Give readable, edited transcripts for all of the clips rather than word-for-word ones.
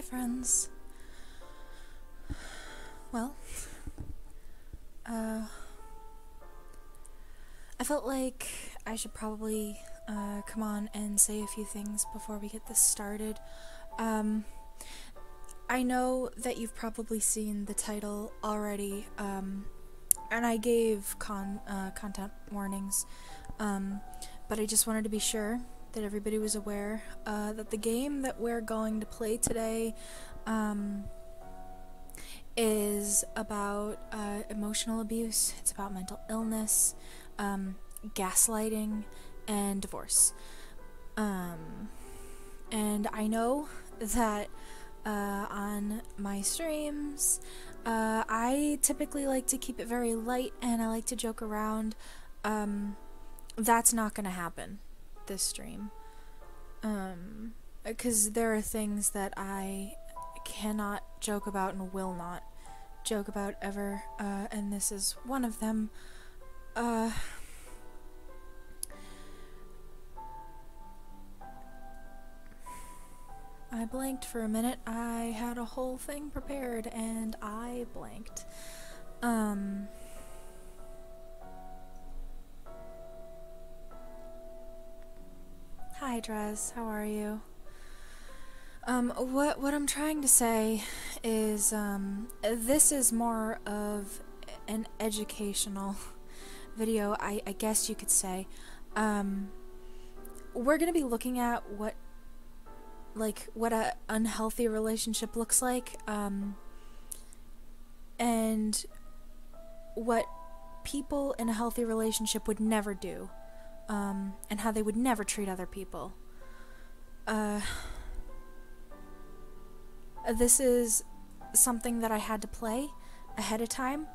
friends. Well, I felt like I should probably come on and say a few things before we get this started. I know that you've probably seen the title already, and I gave content warnings, but I just wanted to be sure that everybody was aware that the game that we're going to play today is about emotional abuse, it's about mental illness, gaslighting, and divorce. And I know that on my streams, I typically like to keep it very light and I like to joke around. That's not gonna happen this stream. Because there are things that I cannot joke about and will not joke about ever, and this is one of them. I blanked for a minute. I had a whole thing prepared and I blanked. Hi Drez, how are you? What I'm trying to say is, this is more of an educational video, I guess you could say. We're gonna be looking at what a unhealthy relationship looks like, and what people in a healthy relationship would never do, and how they would never treat other people. This is something that I had to play ahead of time,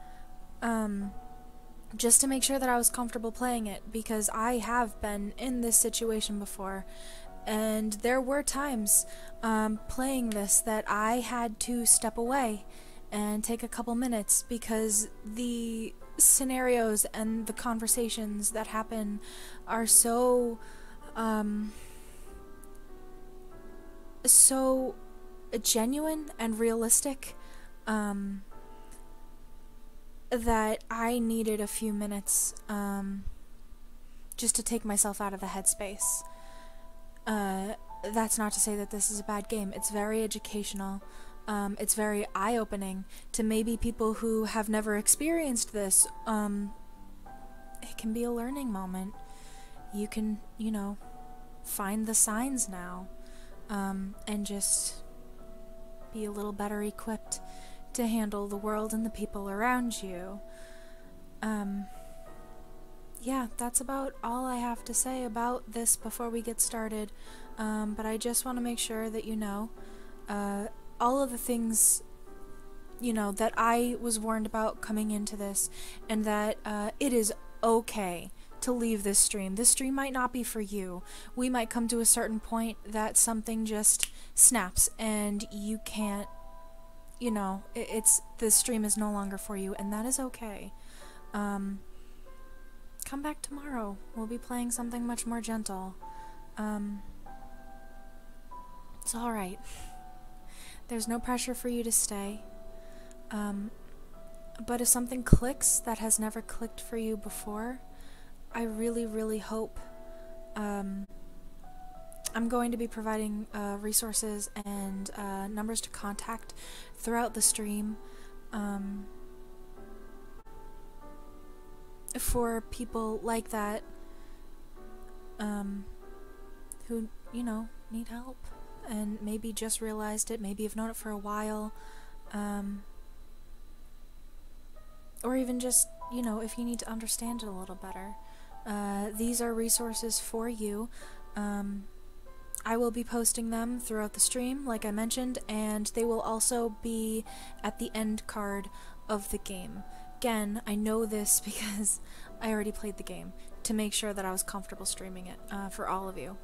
just to make sure that I was comfortable playing it, because I have been in this situation before, and there were times playing this that I had to step away and take a couple minutes because the scenarios and the conversations that happen are so genuine and realistic, that I needed a few minutes just to take myself out of the headspace. That's not to say that this is a bad game. It's very educational. It's very eye-opening to maybe people who have never experienced this. It can be a learning moment. You can, find the signs now, and just be a little better equipped to handle the world and the people around you. Yeah, that's about all I have to say about this before we get started, but I just want to make sure that you know all of the things, that I was warned about coming into this, and that it is okay to leave this stream. This stream might not be for you. We might come to a certain point that something just snaps and you can't, this stream is no longer for you, and that is okay. Come back tomorrow. We'll be playing something much more gentle. It's alright. There's no pressure for you to stay. But if something clicks that has never clicked for you before, I really, really hope. I'm going to be providing resources and numbers to contact throughout the stream, for people like that, who, need help, and maybe just realized it, maybe have known it for a while, or even just, if you need to understand it a little better. These are resources for you. I will be posting them throughout the stream, like I mentioned, and they will also be at the end card of the game. Again, I know this because I already played the game, to make sure that I was comfortable streaming it for all of you.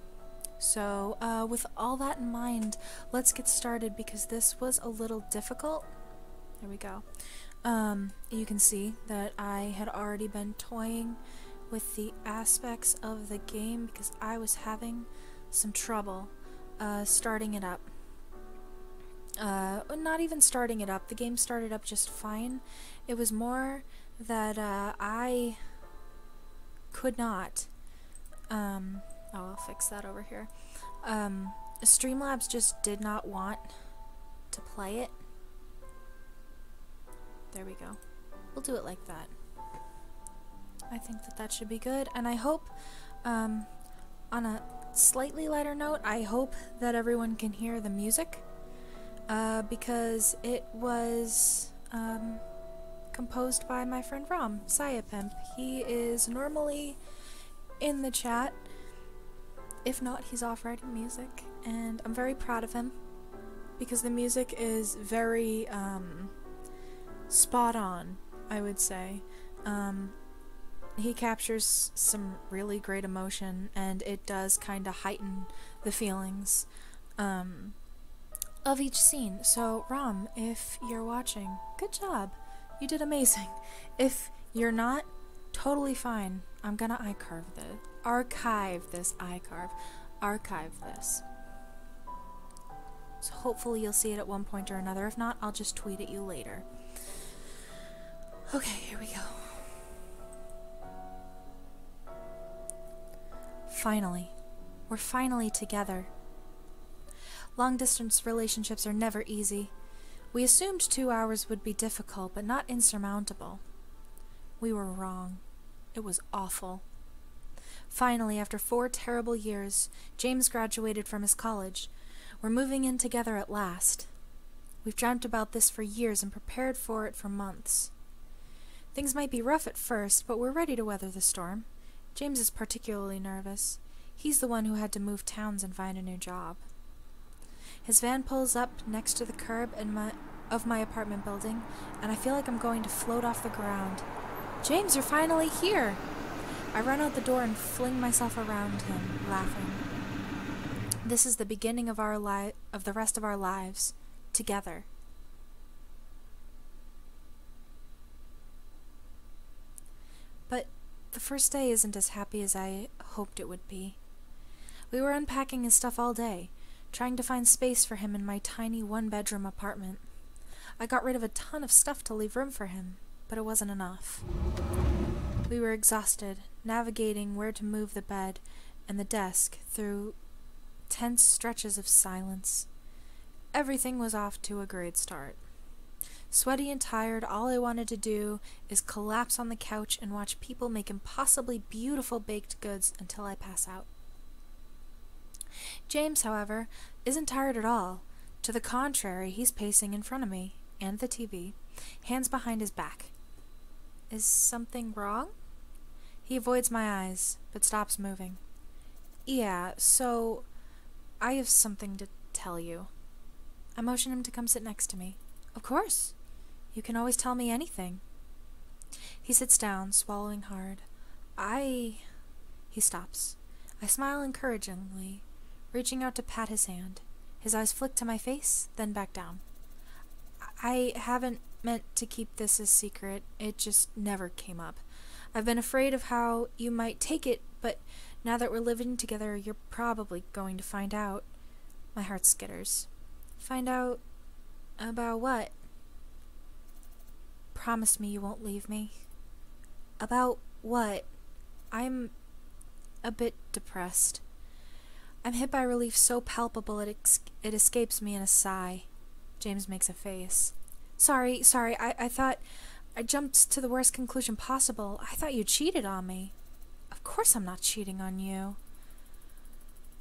So, with all that in mind, let's get started, because this was a little difficult. There we go. You can see that I had already been toying with the aspects of the game because I was having some trouble starting it up. Not even starting it up. The game started up just fine. It was more that I could not. I'll fix that over here. Streamlabs just did not want to play it. There we go. We'll do it like that. I think that that should be good, and I hope, on a slightly lighter note, I hope that everyone can hear the music, because it was, composed by my friend Rom, Pimp. He is normally in the chat. If not, he's off writing music, and I'm very proud of him, because the music is very, spot on, I would say. He captures some really great emotion, and it does kind of heighten the feelings of each scene. So, Rom, if you're watching, good job. You did amazing. If you're not, totally fine. I'm gonna archive this. So hopefully you'll see it at one point or another. If not, I'll just tweet at you later. Okay, here we go. Finally. We're finally together. Long-distance relationships are never easy. We assumed 2 hours would be difficult, but not insurmountable. We were wrong. It was awful. Finally, after 4 terrible years, James graduated from his college. We're moving in together at last. We've dreamt about this for years and prepared for it for months. Things might be rough at first, but we're ready to weather the storm. James is particularly nervous. He's the one who had to move towns and find a new job. His van pulls up next to the curb of my apartment building, and I feel like I'm going to float off the ground. James, you're finally here! I run out the door and fling myself around him, laughing. This is the beginning of the rest of our lives, together. But the first day isn't as happy as I hoped it would be. We were unpacking his stuff all day, trying to find space for him in my tiny one-bedroom apartment. I got rid of a ton of stuff to leave room for him, but it wasn't enough. We were exhausted, navigating where to move the bed and the desk through tense stretches of silence. Everything was off to a great start. Sweaty and tired, all I wanted to do is collapse on the couch and watch people make impossibly beautiful baked goods until I pass out. James, however, isn't tired at all. To the contrary, he's pacing in front of me, and the TV, hands behind his back. Is something wrong? He avoids my eyes, but stops moving. Yeah, so I have something to tell you. I motion him to come sit next to me. Of course. You can always tell me anything. He sits down, swallowing hard. He stops. I smile encouragingly, reaching out to pat his hand. His eyes flick to my face, then back down. I haven't meant to keep this a secret. It just never came up. I've been afraid of how you might take it, but now that we're living together, you're probably going to find out. My heart skitters. Find out about what? Promise me you won't leave me. About what? I'm a bit depressed. I'm hit by relief so palpable it escapes me in a sigh. James makes a face. Sorry, I thought... I jumped to the worst conclusion possible. I thought you cheated on me. Of course I'm not cheating on you.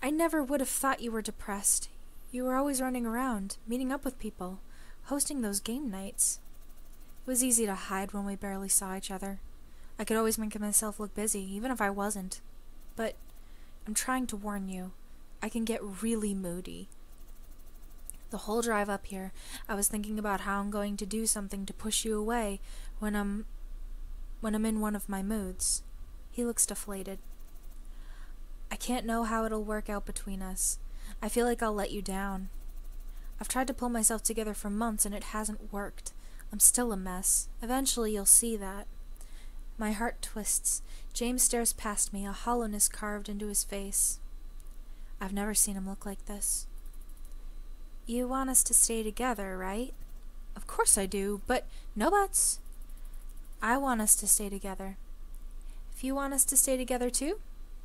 I never would have thought you were depressed. You were always running around, meeting up with people, hosting those game nights. It was easy to hide when we barely saw each other. I could always make myself look busy, even if I wasn't. But I'm trying to warn you. I can get really moody. The whole drive up here, I was thinking about how I'm going to do something to push you away when I'm in one of my moods. He looks deflated. I can't know how it'll work out between us. I feel like I'll let you down. I've tried to pull myself together for months and it hasn't worked. I'm still a mess. Eventually you'll see that. My heart twists. James stares past me, a hollowness carved into his face. I've never seen him look like this. You want us to stay together, right? Of course I do, but no buts. I want us to stay together. If you want us to stay together too,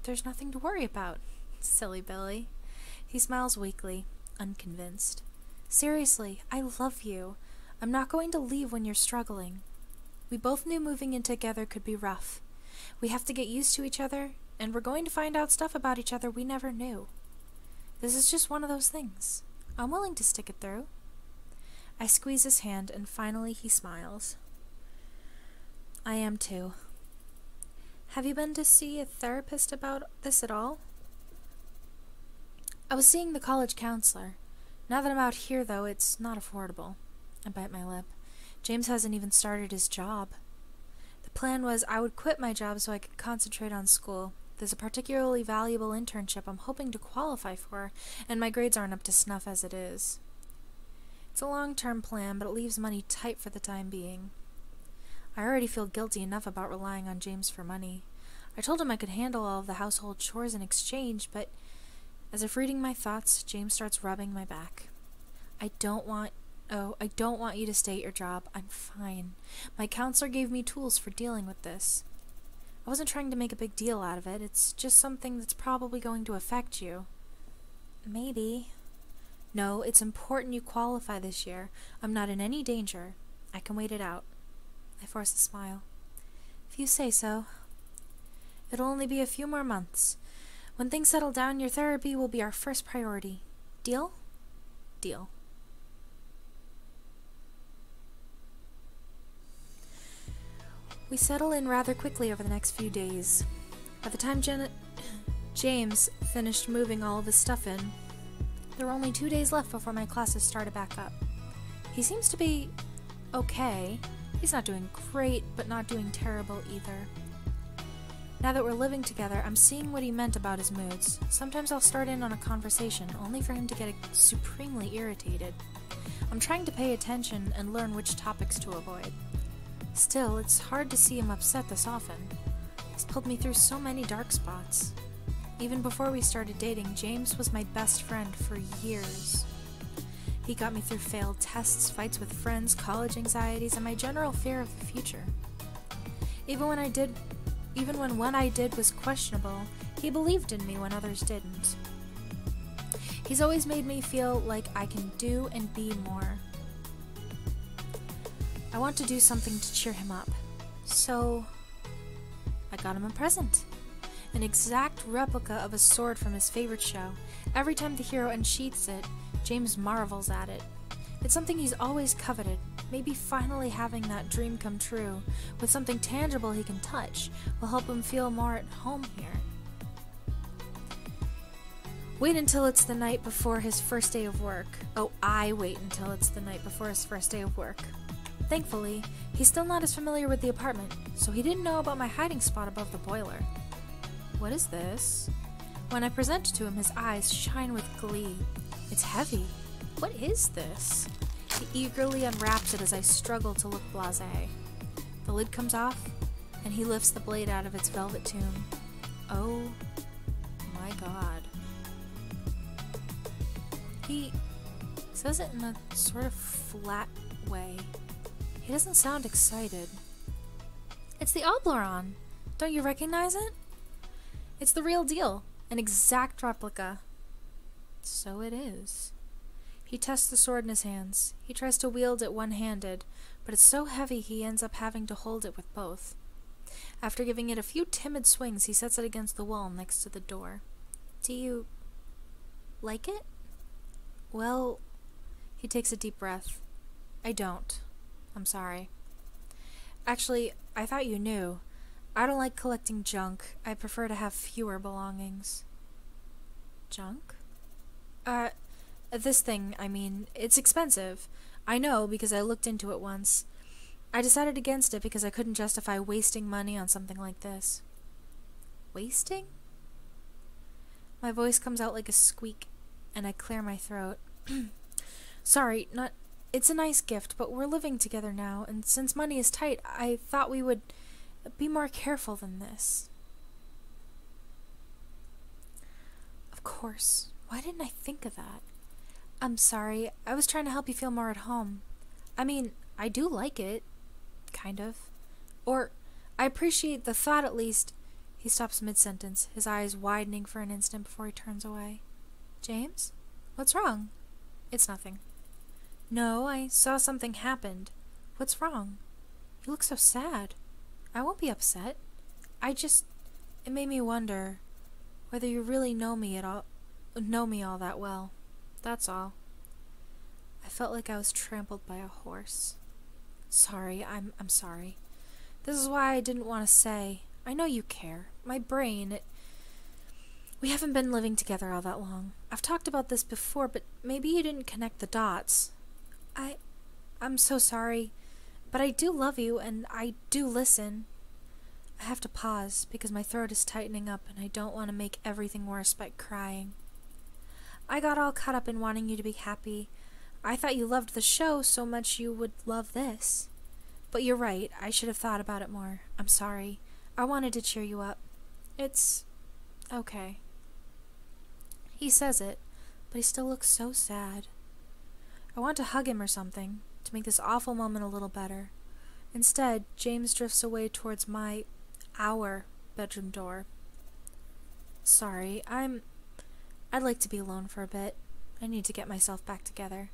there's nothing to worry about. Silly Billy. He smiles weakly, unconvinced. Seriously, I love you. I'm not going to leave when you're struggling. We both knew moving in together could be rough. We have to get used to each other, and we're going to find out stuff about each other we never knew. This is just one of those things. I'm willing to stick it through. I squeeze his hand, and finally he smiles. I am too. Have you been to see a therapist about this at all? I was seeing the college counselor. Now that I'm out here, though, it's not affordable. I bite my lip. James hasn't even started his job. The plan was I would quit my job so I could concentrate on school. There's a particularly valuable internship I'm hoping to qualify for, and my grades aren't up to snuff as it is. It's a long-term plan, but it leaves money tight for the time being. I already feel guilty enough about relying on James for money. I told him I could handle all of the household chores in exchange, but as if reading my thoughts, James starts rubbing my back. I don't want you to stay at your job. I'm fine. My counselor gave me tools for dealing with this. I wasn't trying to make a big deal out of it. It's just something that's probably going to affect you. Maybe. No, it's important you qualify this year. I'm not in any danger. I can wait it out. I force a smile. If you say so. It'll only be a few more months. When things settle down, your therapy will be our first priority. Deal? Deal. We settle in rather quickly over the next few days. By the time James finished moving all of his stuff in, there were only 2 days left before my classes started back up. He seems to be okay. He's not doing great, but not doing terrible either. Now that we're living together, I'm seeing what he meant about his moods. Sometimes I'll start in on a conversation, only for him to get supremely irritated. I'm trying to pay attention and learn which topics to avoid. Still, it's hard to see him upset this often. He's pulled me through so many dark spots. Even before we started dating, James was my best friend for years. He got me through failed tests, fights with friends, college anxieties, and my general fear of the future. Even when what I did was questionable, he believed in me when others didn't. He's always made me feel like I can do and be more. I want to do something to cheer him up. So, I got him a present. An exact replica of a sword from his favorite show. Every time the hero unsheaths it, James marvels at it. It's something he's always coveted. Maybe finally having that dream come true, with something tangible he can touch, will help him feel more at home here. Wait until it's the night before his first day of work. Oh, I wait until it's the night before his first day of work. Thankfully, he's still not as familiar with the apartment, so he didn't know about my hiding spot above the boiler. What is this? When I present it to him, his eyes shine with glee. It's heavy. What is this? He eagerly unwraps it as I struggle to look blasé. The lid comes off, and he lifts the blade out of its velvet tomb. Oh my god. He says it in a sort of flat way. He doesn't sound excited. It's the Obleron! Don't you recognize it? It's the real deal. An exact replica. So it is. He tests the sword in his hands. He tries to wield it one-handed, but it's so heavy he ends up having to hold it with both. After giving it a few timid swings, he sets it against the wall next to the door. Do you like it? Well, he takes a deep breath. I don't. I'm sorry. Actually, I thought you knew. I don't like collecting junk. I prefer to have fewer belongings. Junk? This thing, I mean, it's expensive. I know, because I looked into it once. I decided against it because I couldn't justify wasting money on something like this. Wasting? My voice comes out like a squeak, and I clear my throat. Sorry, it's a nice gift, but we're living together now, and since money is tight, I thought we would be more careful than this. Of course. Why didn't I think of that? I'm sorry. I was trying to help you feel more at home. I mean, I do like it. Kind of. Or, I appreciate the thought at least. He stops mid-sentence, his eyes widening for an instant before he turns away. James? What's wrong? It's nothing. No, I saw something happened. What's wrong? You look so sad. I won't be upset. It made me wonder whether you really know me all that well. That's all. I felt like I was trampled by a horse. Sorry, I'm sorry. This is why I didn't want to say. I know you care. My brain, we haven't been living together all that long. I've talked about this before, but maybe you didn't connect the dots. I'm so sorry, but I do love you, and I do listen. I have to pause, because my throat is tightening up, and I don't want to make everything worse by crying. I got all caught up in wanting you to be happy. I thought you loved the show so much you would love this. But you're right, I should have thought about it more. I'm sorry. I wanted to cheer you up. It's okay. He says it, but he still looks so sad. I want to hug him or something, to make this awful moment a little better. Instead, James drifts away towards our bedroom door. Sorry, I'd like to be alone for a bit. I need to get myself back together.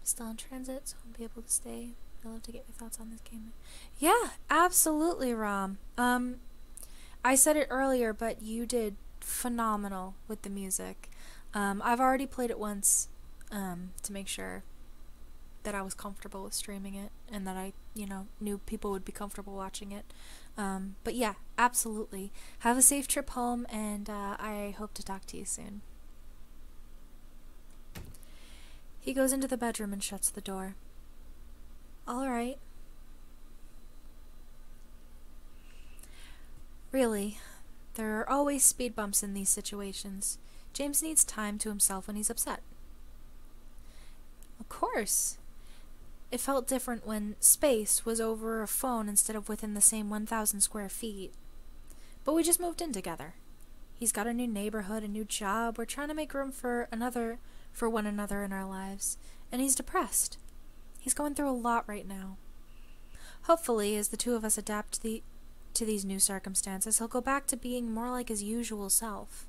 I'm still in transit, so I'll be able to stay. I'd love to get your thoughts on this game. Yeah, absolutely, Rom. I said it earlier, but you did phenomenal with the music. I've already played it once, to make sure that I was comfortable with streaming it, and that I, knew people would be comfortable watching it. But yeah, absolutely. Have a safe trip home, and I hope to talk to you soon. He goes into the bedroom and shuts the door. All right. Really, there are always speed bumps in these situations. James needs time to himself when he's upset. Of course. It felt different when space was over a phone instead of within the same 1,000 square feet. But we just moved in together. He's got a new neighborhood, a new job. We're trying to make room for one another in our lives. And he's depressed. He's going through a lot right now. Hopefully, as the two of us adapt to these new circumstances, he'll go back to being more like his usual self.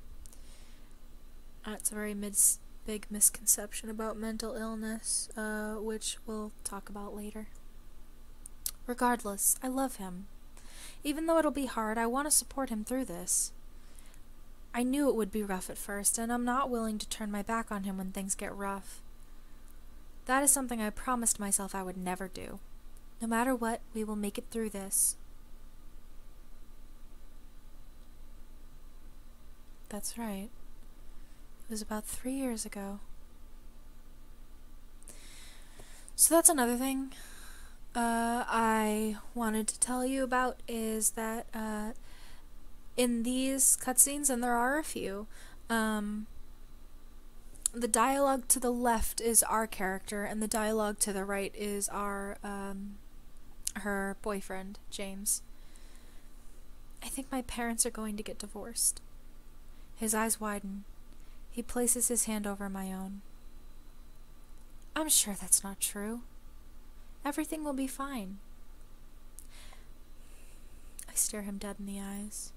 That's a very big misconception about mental illness, which we'll talk about later. Regardless, I love him. Even though it'll be hard, I want to support him through this. I knew it would be rough at first, and I'm not willing to turn my back on him when things get rough. That is something I promised myself I would never do. No matter what, we will make it through this. That's right. It was about 3 years ago. So that's another thing I wanted to tell you about, is that in these cutscenes, and there are a few, the dialogue to the left is our character, and the dialogue to the right is her boyfriend, James. I think my parents are going to get divorced. His eyes widen. He places his hand over my own. I'm sure that's not true. Everything will be fine. I stare him dead in the eyes.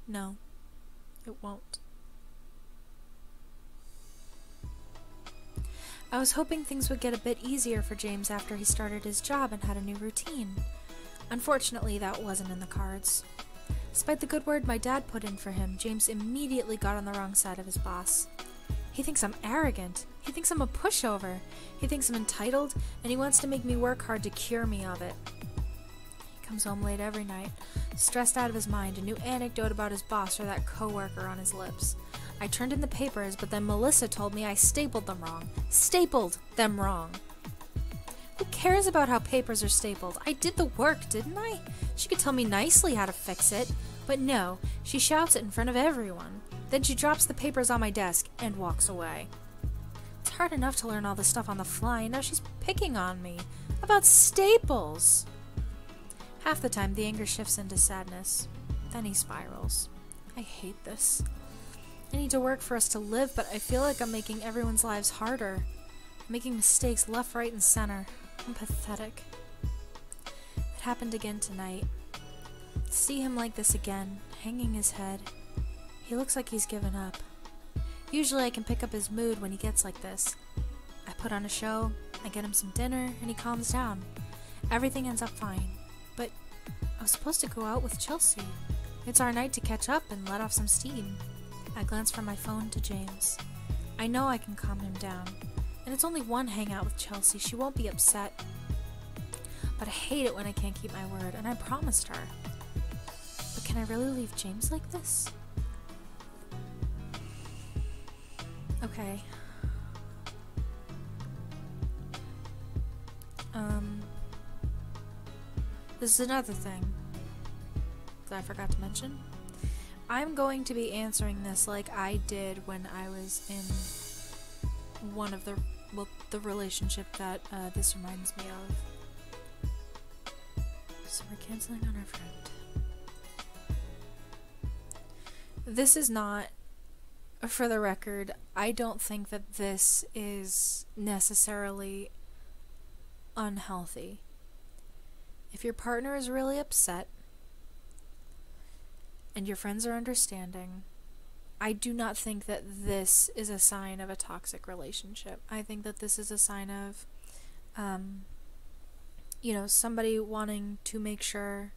No, it won't. I was hoping things would get a bit easier for James after he started his job and had a new routine. Unfortunately, that wasn't in the cards. Despite the good word my dad put in for him, James immediately got on the wrong side of his boss. He thinks I'm arrogant. He thinks I'm a pushover. He thinks I'm entitled, and he wants to make me work hard to cure me of it. He comes home late every night, stressed out of his mind, a new anecdote about his boss or that coworker on his lips. I turned in the papers, but then Melissa told me I stapled them wrong. Stapled them wrong. Who cares about how papers are stapled? I did the work, didn't I? She could tell me nicely how to fix it. But no, she shouts it in front of everyone. Then she drops the papers on my desk and walks away. It's hard enough to learn all this stuff on the fly, and now she's picking on me about staples. Half the time, the anger shifts into sadness. Then he spirals. I hate this. I need to work for us to live, but I feel like I'm making everyone's lives harder. making mistakes left, right, and center. I'm pathetic. It happened again tonight. To see him like this again, hanging his head. He looks like he's given up. Usually I can pick up his mood when he gets like this. I put on a show, I get him some dinner, and he calms down. Everything ends up fine. But I was supposed to go out with Chelsea. It's our night to catch up and let off some steam. I glance from my phone to James. I know I can calm him down. And it's only one hangout with Chelsea. She won't be upset. But I hate it when I can't keep my word, and I promised her. But can I really leave James like this? Okay. This is another thing that I forgot to mention. I'm going to be answering this like I did when I was in one of the relationship that this reminds me of. So we're canceling on our friend. This is not, for the record, I don't think that this is necessarily unhealthy. If your partner is really upset and your friends are understanding, I do not think that this is a sign of a toxic relationship. I think that this is a sign of, somebody wanting to make sure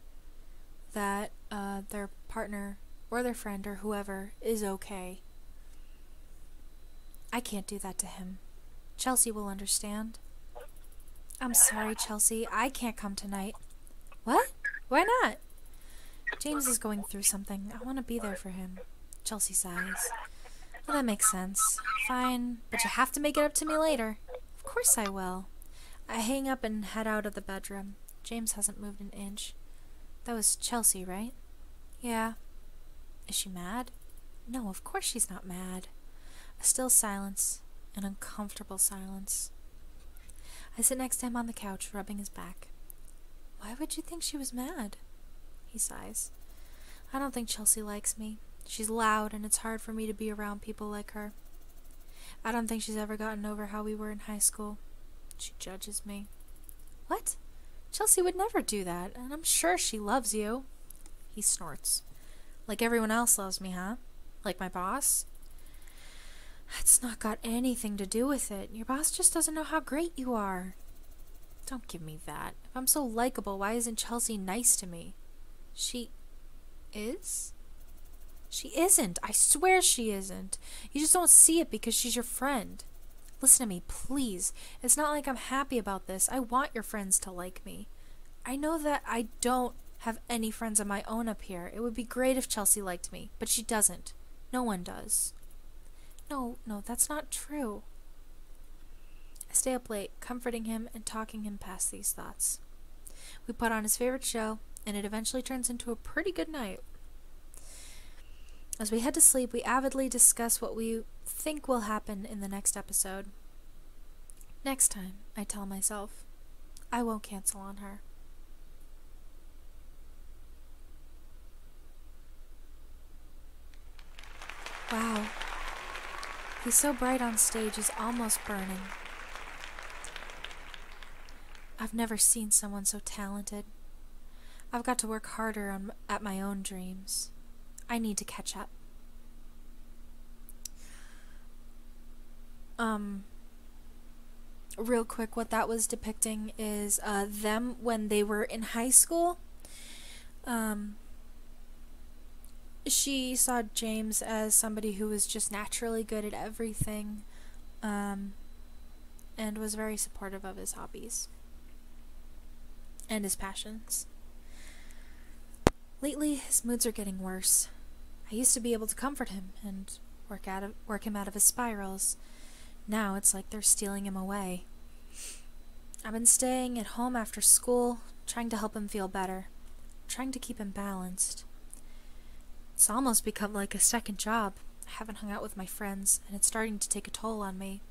that their partner or their friend or whoever is okay. I can't do that to him. Chelsea will understand. I'm sorry, Chelsea. I can't come tonight. What? Why not? James is going through something. I want to be there for him. Chelsea sighs. Well, that makes sense. Fine, but you have to make it up to me later. Of course I will. I hang up and head out of the bedroom. James hasn't moved an inch. That was Chelsea, right? Yeah. Is she mad? No, of course she's not mad. A still silence. An uncomfortable silence. I sit next to him on the couch, rubbing his back. Why would you think she was mad? He sighs. I don't think Chelsea likes me. She's loud, and it's hard for me to be around people like her. I don't think she's ever gotten over how we were in high school. She judges me. What? Chelsea would never do that, and I'm sure she loves you. He snorts. Like everyone else loves me, huh? Like my boss? That's not got anything to do with it. Your boss just doesn't know how great you are. Don't give me that. If I'm so likable, why isn't Chelsea nice to me? She is? She isn't. I swear she isn't. You just don't see it because she's your friend. Listen to me, please. It's not like I'm happy about this. I want your friends to like me. I know that I don't have any friends of my own up here. It would be great if Chelsea liked me, but she doesn't. No one does. No, that's not true. I stay up late, comforting him and talking him past these thoughts. We put on his favorite show, and it eventually turns into a pretty good night. As we head to sleep, we avidly discuss what we think will happen in the next episode. Next time, I tell myself, I won't cancel on her. Wow. He's so bright on stage, he's almost burning. I've never seen someone so talented. I've got to work harder at my own dreams. I need to catch up. Real quick, what that was depicting is them when they were in high school. She saw James as somebody who was just naturally good at everything, and was very supportive of his hobbies and his passions. Lately, his moods are getting worse. I used to be able to comfort him and work him out of his spirals. Now it's like they're stealing him away. I've been staying at home after school, trying to help him feel better, trying to keep him balanced. It's almost become like a second job. I haven't hung out with my friends, and it's starting to take a toll on me.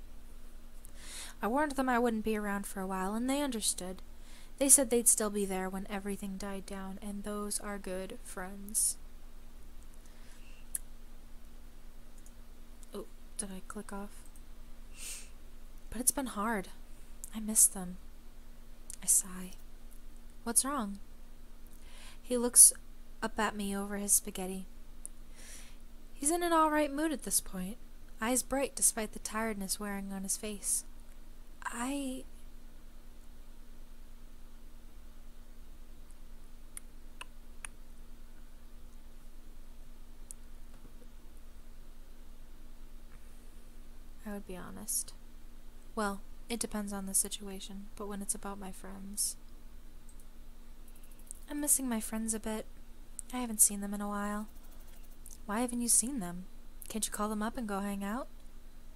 I warned them I wouldn't be around for a while, and they understood. They said they'd still be there when everything died down, and those are good friends. Oh, did I click off? but it's been hard. I miss them. I sigh. What's wrong? He looks up at me over his spaghetti. He's in an alright mood at this point, eyes bright despite the tiredness wearing on his face. I would be honest. Well, it depends on the situation, but when it's about my friends. I'm missing my friends a bit. I haven't seen them in a while. Why haven't you seen them? Can't you call them up and go hang out?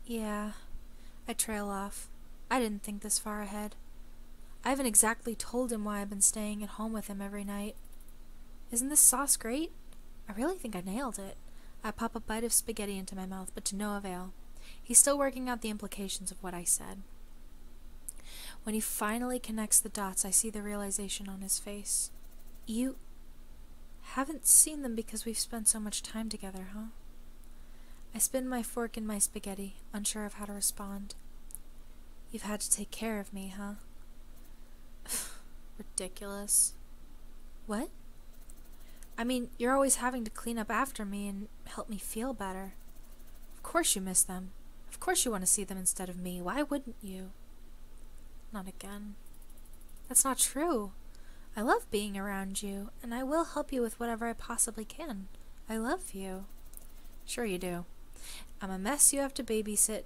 Yeah. I trail off. I didn't think this far ahead. I haven't exactly told him why I've been staying at home with him every night. Isn't this sauce great? I really think I nailed it. I pop a bite of spaghetti into my mouth, but to no avail. He's still working out the implications of what I said. When he finally connects the dots, I see the realization on his face. You haven't seen them because we've spent so much time together, huh? I spin my fork in my spaghetti, unsure of how to respond. You've had to take care of me, huh? Ridiculous. What? I mean, you're always having to clean up after me and help me feel better. Of course you miss them. Of course you want to see them instead of me. Why wouldn't you? Not again. That's not true. I love being around you, and I will help you with whatever I possibly can. I love you. Sure you do. I'm a mess you have to babysit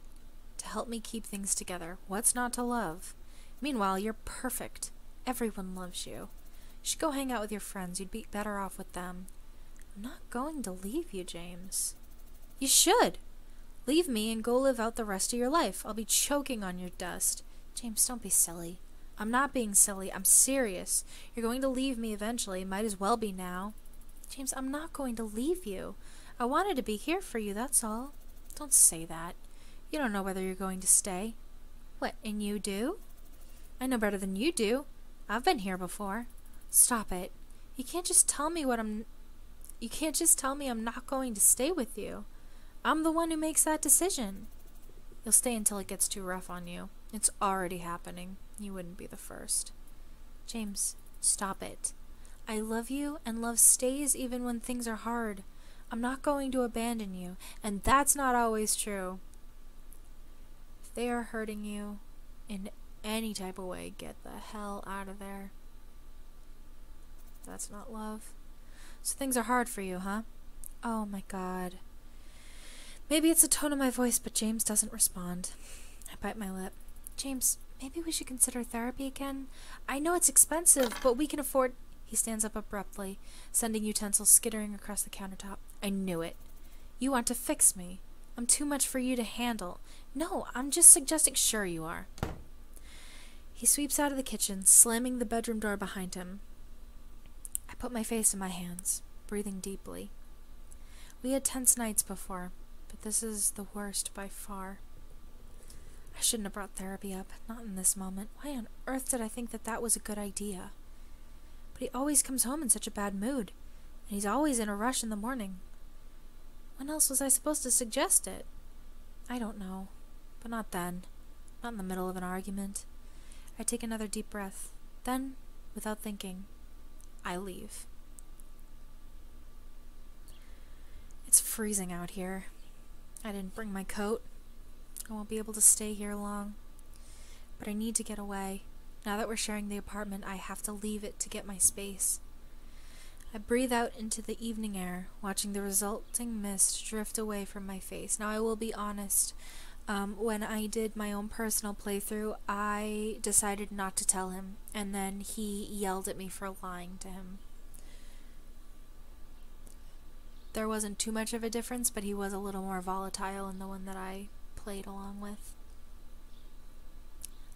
to help me keep things together. What's not to love? Meanwhile, you're perfect. Everyone loves you. You should go hang out with your friends. You'd be better off with them. I'm not going to leave you, James. You should. Leave me and go live out the rest of your life. I'll be choking on your dust. James, don't be silly. I'm not being silly. I'm serious. You're going to leave me eventually. Might as well be now. James, I'm not going to leave you. I wanted to be here for you, that's all. Don't say that. You don't know whether you're going to stay. What, and you do? I know better than you do. I've been here before. Stop it. You can't just tell me You can't just tell me I'm not going to stay with you. I'm the one who makes that decision. You'll stay until it gets too rough on you. It's already happening. You wouldn't be the first. James, stop it. I love you, and love stays even when things are hard. I'm not going to abandon you, and that's not always true. If they are hurting you in any type of way, get the hell out of there. That's not love. So things are hard for you, huh? Oh my God. Maybe it's the tone of my voice, but James doesn't respond. I bite my lip. James, maybe we should consider therapy again? I know it's expensive, but we can afford... He stands up abruptly, sending utensils skittering across the countertop. I knew it. You want to fix me. I'm too much for you to handle. No, I'm just suggesting... Sure you are. He sweeps out of the kitchen, slamming the bedroom door behind him. I put my face in my hands, breathing deeply. We had tense nights before, but this is the worst by far. I shouldn't have brought therapy up, not in this moment. Why on earth did I think that that was a good idea? But he always comes home in such a bad mood, and he's always in a rush in the morning. When else was I supposed to suggest it? I don't know, but not then. Not in the middle of an argument. I take another deep breath. Then, without thinking, I leave. It's freezing out here. I didn't bring my coat. I won't be able to stay here long. But I need to get away. Now that we're sharing the apartment, I have to leave it to get my space. I breathe out into the evening air, watching the resulting mist drift away from my face. Now I will be honest, when I did my own personal playthrough, I decided not to tell him, and then he yelled at me for lying to him. There wasn't too much of a difference, but he was a little more volatile in the one that I played along with.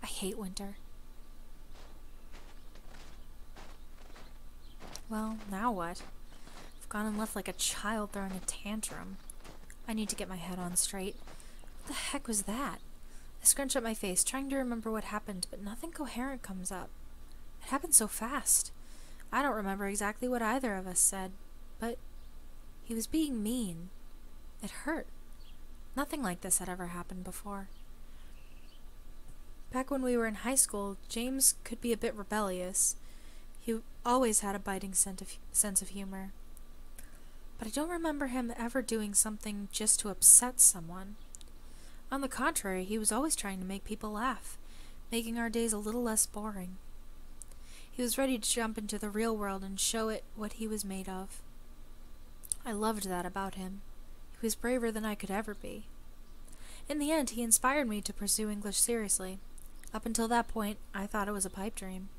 I hate winter. Well, now what? I've gone and left like a child throwing a tantrum. I need to get my head on straight. What the heck was that? I scrunch up my face, trying to remember what happened, but nothing coherent comes up. It happened so fast. I don't remember exactly what either of us said, but he was being mean. It hurt. Nothing like this had ever happened before. Back when we were in high school, James could be a bit rebellious. He always had a biting sense of humor. But I don't remember him ever doing something just to upset someone. On the contrary, he was always trying to make people laugh, making our days a little less boring. He was ready to jump into the real world and show it what he was made of. I loved that about him. He was braver than I could ever be. In the end, he inspired me to pursue English seriously. Up until that point, I thought it was a pipe dream.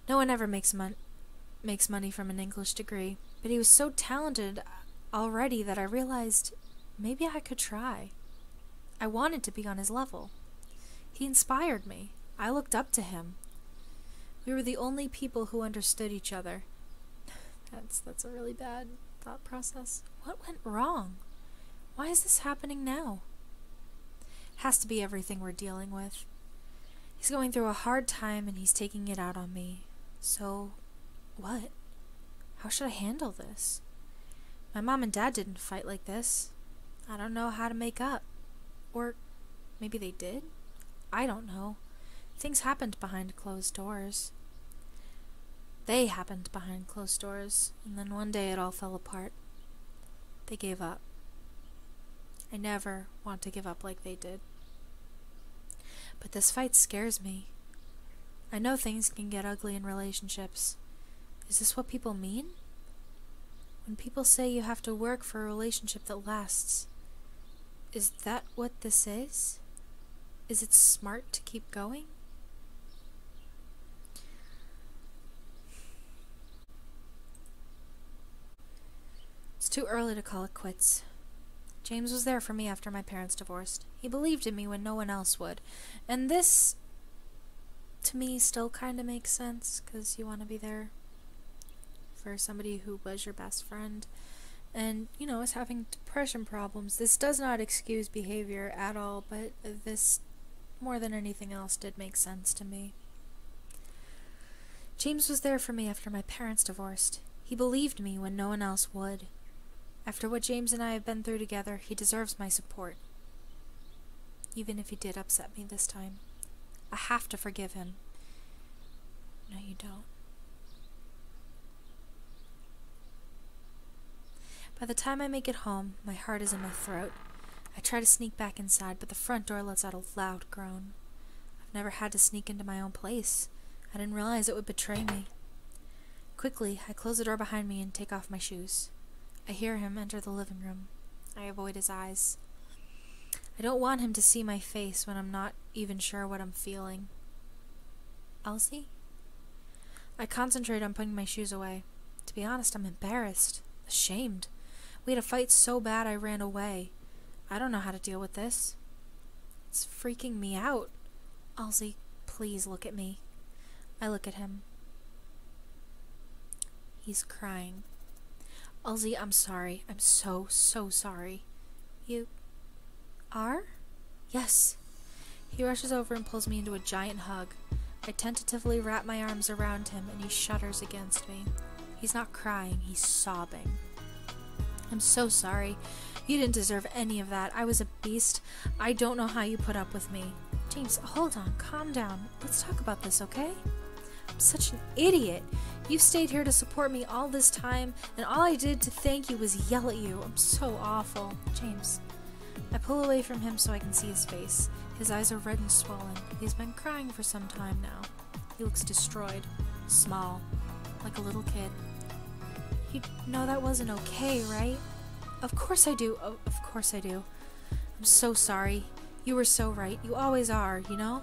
No one ever makes money from an English degree, but he was so talented already that I realized maybe I could try. I wanted to be on his level. He inspired me. I looked up to him. We were the only people who understood each other. That's a really bad thought process. What went wrong? Why is this happening now? It has to be everything we're dealing with. He's going through a hard time and he's taking it out on me. So, what? How should I handle this? My mom and dad didn't fight like this. I don't know how to make up. Or maybe they did? I don't know. Things happened behind closed doors. They happened behind closed doors, and then one day it all fell apart. They gave up. I never want to give up like they did. But this fight scares me. I know things can get ugly in relationships. Is this what people mean? When people say you have to work for a relationship that lasts, is that what this is? Is it smart to keep going? It's too early to call it quits. James was there for me after my parents divorced. He believed in me when no one else would. And this, to me, still kind of makes sense, because you want to be there for somebody who was your best friend and, is having depression problems. This does not excuse behavior at all, but this, more than anything else, did make sense to me. James was there for me after my parents divorced. He believed me when no one else would. After what James and I have been through together, he deserves my support. Even if he did upset me this time. I have to forgive him. No, you don't. By the time I make it home, my heart is in my throat. I try to sneak back inside, but the front door lets out a loud groan. I've never had to sneak into my own place. I didn't realize it would betray me. Quickly, I close the door behind me and take off my shoes. I hear him enter the living room. I avoid his eyes. I don't want him to see my face when I'm not even sure what I'm feeling. Elsie? I concentrate on putting my shoes away. To be honest, I'm embarrassed, ashamed. We had a fight so bad I ran away. I don't know how to deal with this. It's freaking me out. Elsie, please look at me. I look at him. He's crying. Elsie, I'm sorry. I'm so sorry. You are? Yes. He rushes over and pulls me into a giant hug. I tentatively wrap my arms around him and he shudders against me. He's not crying, he's sobbing. I'm so sorry. You didn't deserve any of that. I was a beast. I don't know how you put up with me. James, hold on. Calm down. Let's talk about this, okay? I'm such an idiot. You've stayed here to support me all this time, and all I did to thank you was yell at you. I'm so awful. James. I pull away from him so I can see his face. His eyes are red and swollen. He's been crying for some time now. He looks destroyed, small, like a little kid. You know that wasn't okay, right? Of course I do. Of course I do. I'm so sorry. You were so right. You always are, you know?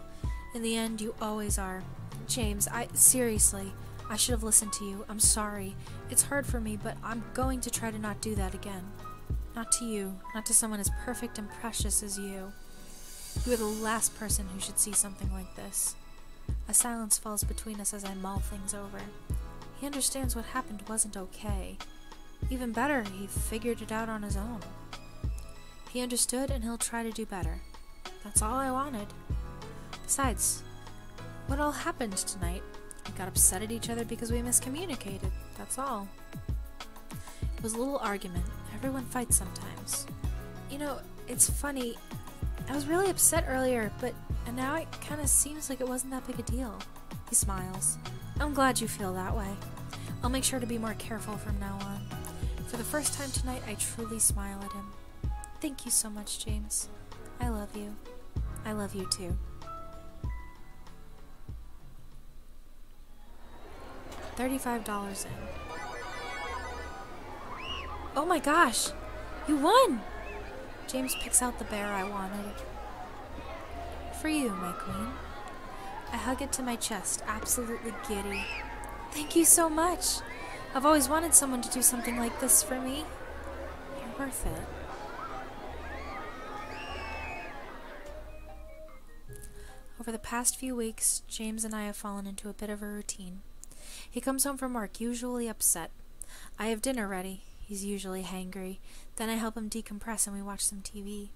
In the end, you always are. James, seriously, I should have listened to you. I'm sorry. It's hard for me, but I'm going to try to not do that again. Not to you. Not to someone as perfect and precious as you. You are the last person who should see something like this. A silence falls between us as I mull things over. He understands what happened wasn't okay. Even better, he figured it out on his own. He understood and he'll try to do better. That's all I wanted. Besides, what all happened tonight? We got upset at each other because we miscommunicated. That's all. It was a little argument. Everyone fights sometimes. You know, it's funny. I was really upset earlier, but and now it kind of seems like it wasn't that big a deal. He smiles. I'm glad you feel that way. I'll make sure to be more careful from now on. For the first time tonight, I truly smile at him. Thank you so much, James. I love you. I love you too. $35 in. Oh my gosh! You won! James picks out the bear I wanted. For you, my queen. I hug it to my chest, absolutely giddy. Thank you so much! I've always wanted someone to do something like this for me. You're worth it. Over the past few weeks, James and I have fallen into a bit of a routine. He comes home from work, usually upset. I have dinner ready. He's usually hangry. Then I help him decompress and we watch some TV.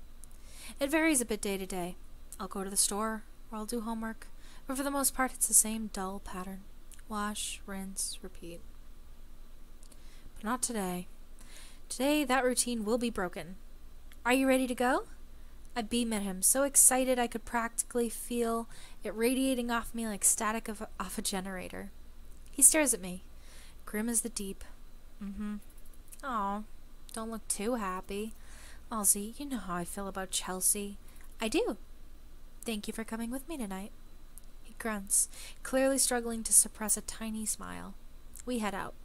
It varies a bit day to day. I'll go to the store, or I'll do homework, but for the most part it's the same dull pattern. Wash, rinse, repeat. But not today. Today that routine will be broken. Are you ready to go? I beam at him, so excited I could practically feel it radiating off me like static off a generator. He stares at me, grim as the deep. Aw, don't look too happy. Ozzy, you know how I feel about Chelsea. I do. Thank you for coming with me tonight. He grunts, clearly struggling to suppress a tiny smile. We head out.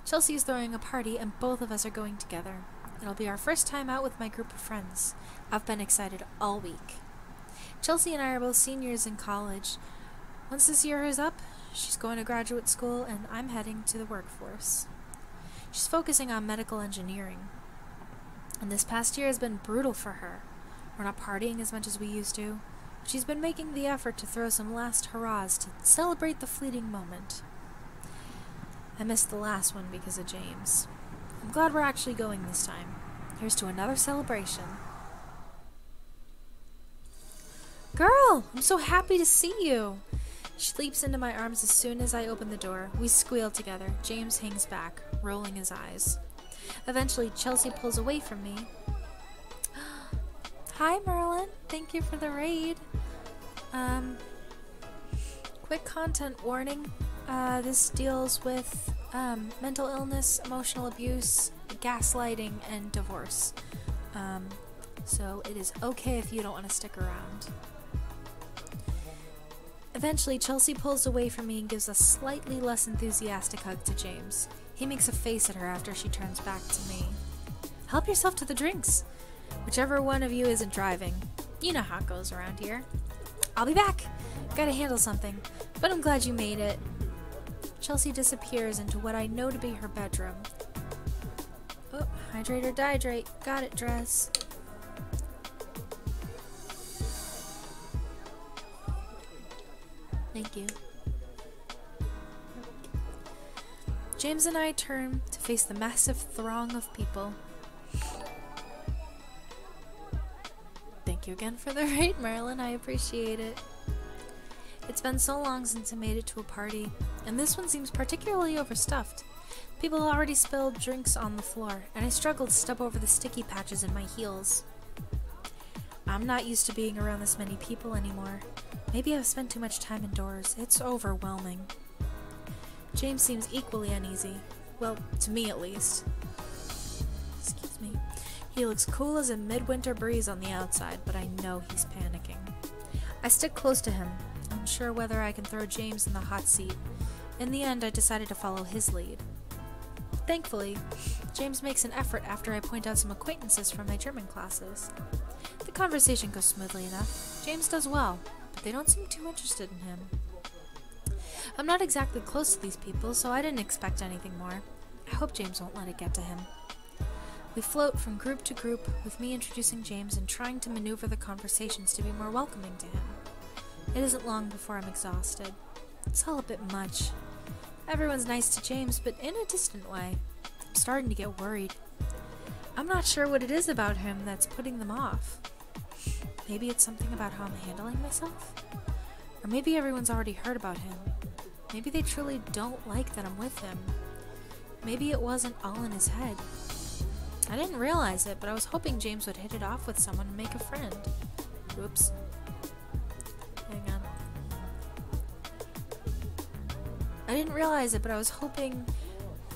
Chelsea is throwing a party and both of us are going together. It'll be our first time out with my group of friends. I've been excited all week. Chelsea and I are both seniors in college. Once this year is up, she's going to graduate school and I'm heading to the workforce. She's focusing on medical engineering. And this past year has been brutal for her. We're not partying as much as we used to, but she's been making the effort to throw some last hurrahs to celebrate the fleeting moment. I missed the last one because of James. I'm glad we're actually going this time. Here's to another celebration. Girl, I'm so happy to see you. She leaps into my arms as soon as I open the door. We squeal together. James hangs back, rolling his eyes. Eventually, Chelsea pulls away from me. Hi, Merlin. Thank you for the raid. Quick content warning. This deals with mental illness, emotional abuse, gaslighting, and divorce. So it is okay if you don't want to stick around. Eventually, Chelsea pulls away from me and gives a slightly less enthusiastic hug to James. He makes a face at her after she turns back to me. Help yourself to the drinks. Whichever one of you isn't driving. You know how it goes around here. I'll be back. Gotta handle something. But I'm glad you made it. Chelsea disappears into what I know to be her bedroom. Oh, hydrate or dihydrate. Got it, dress. Thank you. James and I turn to face the massive throng of people. Thank you again for the raid, Marilyn. I appreciate it. It's been so long since I made it to a party, and this one seems particularly overstuffed. People already spilled drinks on the floor, and I struggled to step over the sticky patches in my heels. I'm not used to being around this many people anymore. Maybe I've spent too much time indoors. It's overwhelming. James seems equally uneasy. Well, to me at least. Excuse me. He looks cool as a midwinter breeze on the outside, but I know he's panicking. I stick close to him, unsure whether I can throw James in the hot seat. In the end, I decided to follow his lead. Thankfully, James makes an effort after I point out some acquaintances from my German classes. The conversation goes smoothly enough. James does well, but they don't seem too interested in him. I'm not exactly close to these people, so I didn't expect anything more. I hope James won't let it get to him. We float from group to group, with me introducing James and trying to maneuver the conversations to be more welcoming to him. It isn't long before I'm exhausted. It's all a bit much. Everyone's nice to James, but in a distant way. I'm starting to get worried. I'm not sure what it is about him that's putting them off. Maybe it's something about how I'm handling myself? Or maybe everyone's already heard about him. Maybe they truly don't like that I'm with him. Maybe it wasn't all in his head. I didn't realize it, but I was hoping James would hit it off with someone and make a friend. Whoops. Hang on. I didn't realize it, but I was hoping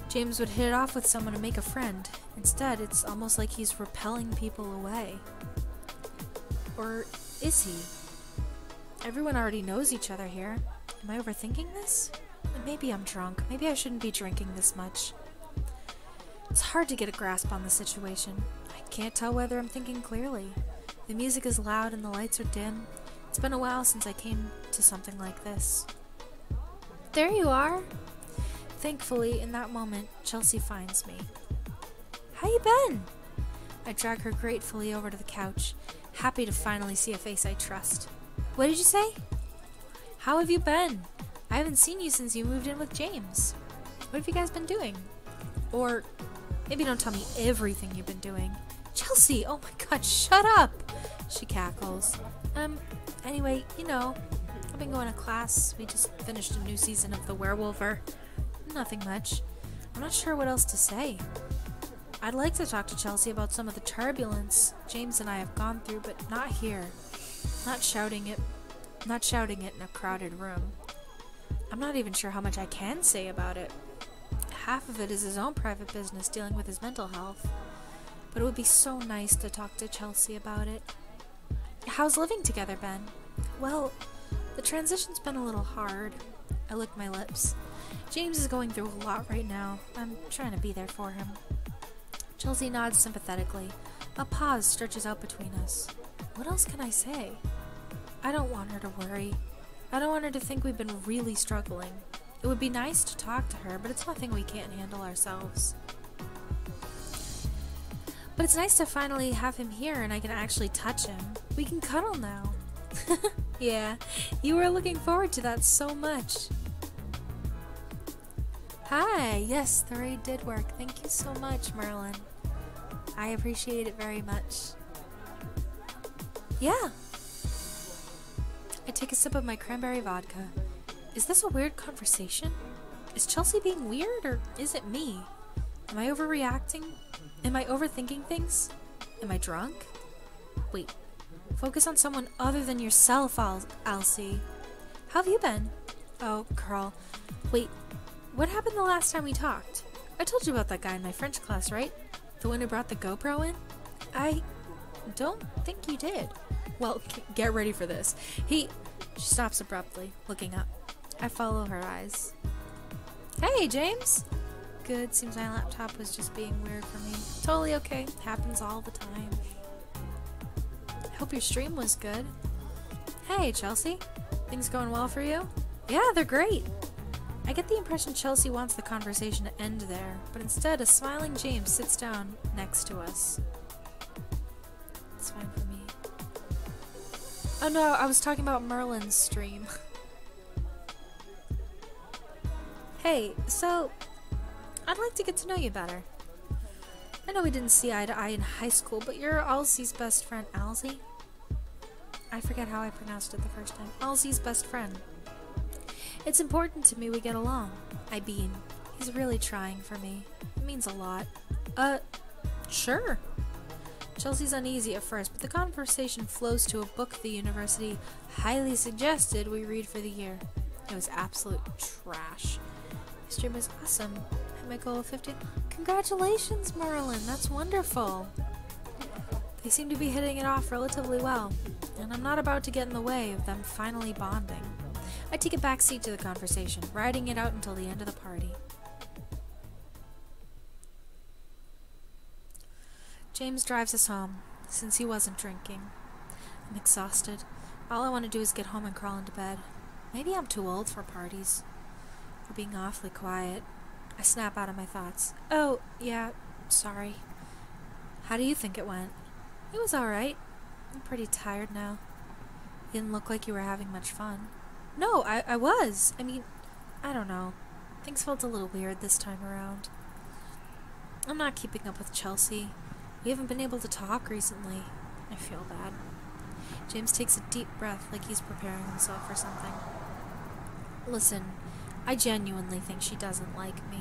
James would hit it off with someone to make a friend. Instead, it's almost like he's repelling people away. Or is he? Everyone already knows each other here. Am I overthinking this? Maybe I'm drunk. Maybe I shouldn't be drinking this much. It's hard to get a grasp on the situation. I can't tell whether I'm thinking clearly. The music is loud and the lights are dim. It's been a while since I came to something like this. There you are! Thankfully, in that moment, Chelsea finds me. How you been? I drag her gratefully over to the couch, happy to finally see a face I trust. What did you say? How have you been? I haven't seen you since you moved in with James. What have you guys been doing? Or maybe don't tell me everything you've been doing. Chelsea, oh my god, shut up! She cackles. Anyway, you know, I've been going to class. We just finished a new season of The Werewolfer. Nothing much. I'm not sure what else to say. I'd like to talk to Chelsea about some of the turbulence James and I have gone through, but not here. Not shouting it in a crowded room. I'm not even sure how much I can say about it. Half of it is his own private business dealing with his mental health. But it would be so nice to talk to Chelsea about it. How's living together been? Well, the transition's been a little hard. I lick my lips. James is going through a lot right now. I'm trying to be there for him. Chelsea nods sympathetically. A pause stretches out between us. What else can I say? I don't want her to worry. I don't want her to think we've been really struggling. It would be nice to talk to her, but it's nothing we can't handle ourselves. But it's nice to finally have him here and I can actually touch him. We can cuddle now. Yeah, you were looking forward to that so much. Hi, yes, the raid did work. Thank you so much, Merlin. I appreciate it very much. Yeah. I take a sip of my cranberry vodka. Is this a weird conversation? Is Chelsea being weird, or is it me? Am I overreacting? Am I overthinking things? Am I drunk? Wait. Focus on someone other than yourself, Elsie. How have you been? Oh, girl. Wait. What happened the last time we talked? I told you about that guy in my French class, right? The one who brought the GoPro in? I don't think you did. Well, get ready for this. She stops abruptly, looking up. I follow her eyes. Hey, James! Good, seems my laptop was just being weird for me. Totally okay. Happens all the time. Hope your stream was good. Hey, Chelsea. Things going well for you? Yeah, they're great. I get the impression Chelsea wants the conversation to end there, but instead a smiling James sits down next to us. It's fine for me. Oh no, I was talking about Merlin's stream. Hey, so I'd like to get to know you better. I know we didn't see eye to eye in high school, but you're Alzie's best friend, Alzie? I forget how I pronounced it the first time. Alzie's best friend. It's important to me we get along. I beam. He's really trying for me. It means a lot. Sure. Chelsea's uneasy at first, but the conversation flows to a book the university highly suggested we read for the year. It was absolute trash. His stream was awesome. Hit my goal of 50. Congratulations, Merlin. That's wonderful. They seem to be hitting it off relatively well, and I'm not about to get in the way of them finally bonding. I take a back seat to the conversation, riding it out until the end of the party. James drives us home, since he wasn't drinking. I'm exhausted. All I want to do is get home and crawl into bed. Maybe I'm too old for parties. We're being awfully quiet. I snap out of my thoughts. Oh, yeah, sorry. How do you think it went? It was alright. I'm pretty tired now. You didn't look like you were having much fun. No, I was. I mean, I don't know. Things felt a little weird this time around. I'm not keeping up with Chelsea. We haven't been able to talk recently. I feel bad. James takes a deep breath like he's preparing himself for something. Listen, I genuinely think she doesn't like me.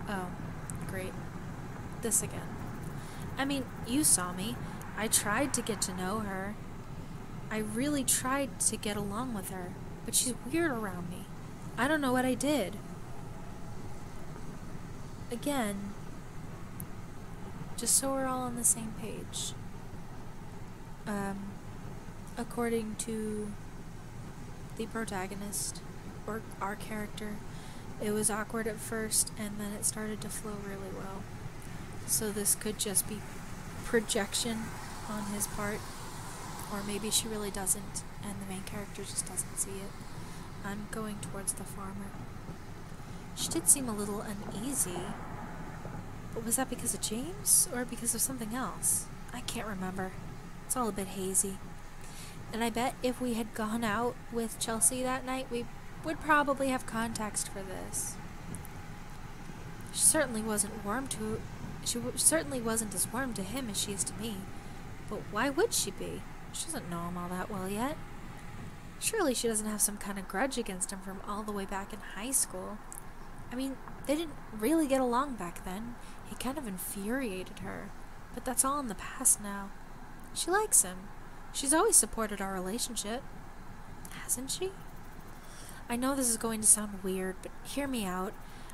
Oh, great. This again. I mean, you saw me. I tried to get to know her. I really tried to get along with her, but she's weird around me. I don't know what I did. Again, just so we're all on the same page. According to the protagonist, or our character, it was awkward at first, and then it started to flow really well. So this could just be projection on his part, or maybe she really doesn't, and the main character just doesn't see it. I'm going towards the farmer. She did seem a little uneasy, but was that because of James, or because of something else? I can't remember. It's all a bit hazy. And I bet if we had gone out with Chelsea that night, we would probably have context for this. She certainly wasn't as warm to him as she is to me. But why would she be? She doesn't know him all that well yet. Surely she doesn't have some kind of grudge against him from all the way back in high school. I mean, they didn't really get along back then. He kind of infuriated her. But that's all in the past now. She likes him. She's always supported our relationship. Hasn't she? I know this is going to sound weird, but hear me out.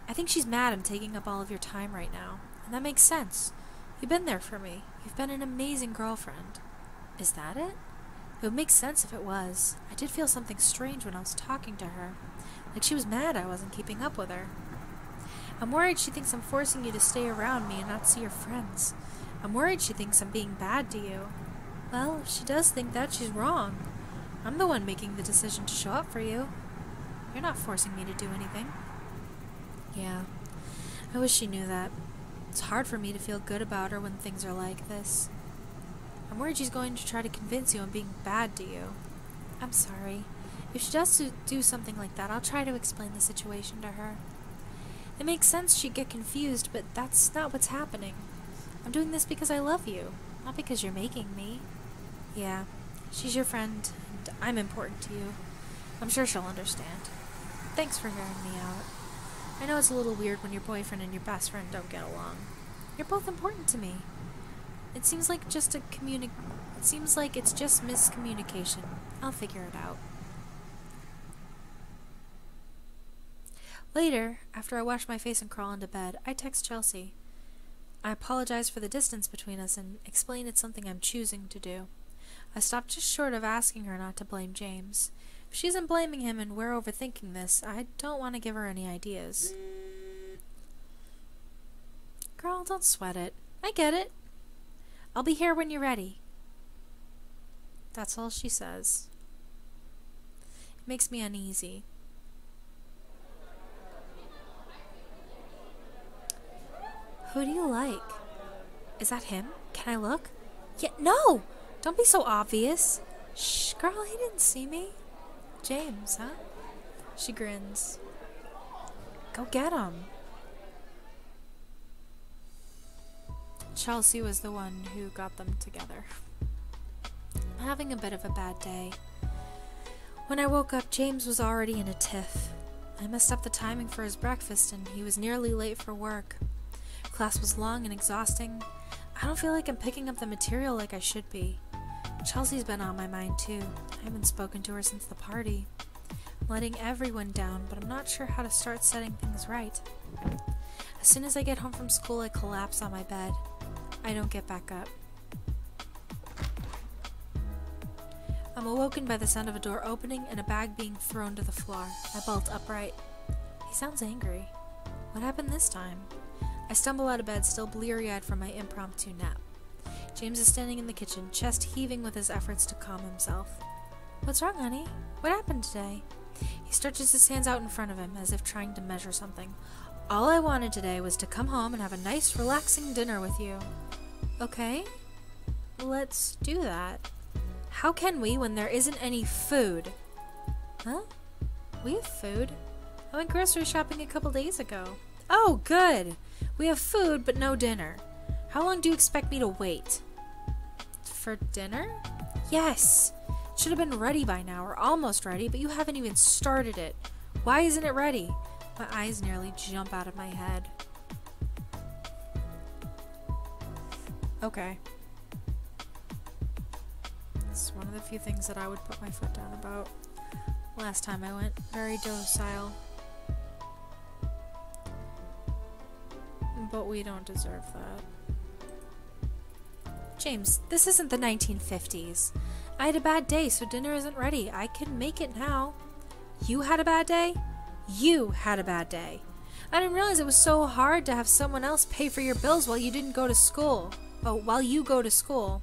I think she's mad I'm taking up all of your time right now. And that makes sense. You've been there for me. You've been an amazing girlfriend. Is that it? It would make sense if it was. I did feel something strange when I was talking to her. Like she was mad I wasn't keeping up with her. I'm worried she thinks I'm forcing you to stay around me and not see your friends. I'm worried she thinks I'm being bad to you. Well, if she does think that, she's wrong. I'm the one making the decision to show up for you. You're not forcing me to do anything. Yeah, I wish she knew that. It's hard for me to feel good about her when things are like this. I'm worried she's going to try to convince you I'm being bad to you. I'm sorry. If she does do something like that, I'll try to explain the situation to her. It makes sense she'd get confused, but that's not what's happening. I'm doing this because I love you, not because you're making me. Yeah, she's your friend, and I'm important to you. I'm sure she'll understand. Thanks for hearing me out. I know it's a little weird when your boyfriend and your best friend don't get along. You're both important to me. It seems like it's just miscommunication. I'll figure it out. Later, after I wash my face and crawl into bed, I text Chelsea. I apologize for the distance between us and explain it's something I'm choosing to do. I stopped just short of asking her not to blame James. If she isn't blaming him and we're overthinking this, I don't want to give her any ideas. Girl, don't sweat it. I get it. I'll be here when you're ready. That's all she says. It makes me uneasy. Who do you like? Is that him? Can I look? Yeah, no! Don't be so obvious. Shh, girl, he didn't see me. James, huh? She grins. Go get him. Chelsea was the one who got them together. I'm having a bit of a bad day. When I woke up, James was already in a tiff. I messed up the timing for his breakfast and he was nearly late for work. Class was long and exhausting. I don't feel like I'm picking up the material like I should be. Chelsea's been on my mind too. I haven't spoken to her since the party. I'm letting everyone down, but I'm not sure how to start setting things right. As soon as I get home from school, I collapse on my bed. I don't get back up. I'm awoken by the sound of a door opening and a bag being thrown to the floor. I bolt upright. He sounds angry. What happened this time? I stumble out of bed, still bleary-eyed from my impromptu nap. James is standing in the kitchen, chest heaving with his efforts to calm himself. What's wrong, honey? What happened today? He stretches his hands out in front of him, as if trying to measure something. All I wanted today was to come home and have a nice, relaxing dinner with you. Okay? Let's do that. How can we when there isn't any food? Huh? We have food. I went grocery shopping a couple days ago. Oh, good! We have food, but no dinner. How long do you expect me to wait? For dinner? Yes! It should have been ready by now, or almost ready, but you haven't even started it. Why isn't it ready? My eyes nearly jump out of my head. Okay. It's one of the few things that I would put my foot down about. Last time I went, very docile. But we don't deserve that. James, this isn't the 1950s. I had a bad day, so dinner isn't ready. I can make it now. You had a bad day? You had a bad day. I didn't realize it was so hard to have someone else pay for your bills while you didn't go to school. Oh, while you go to school.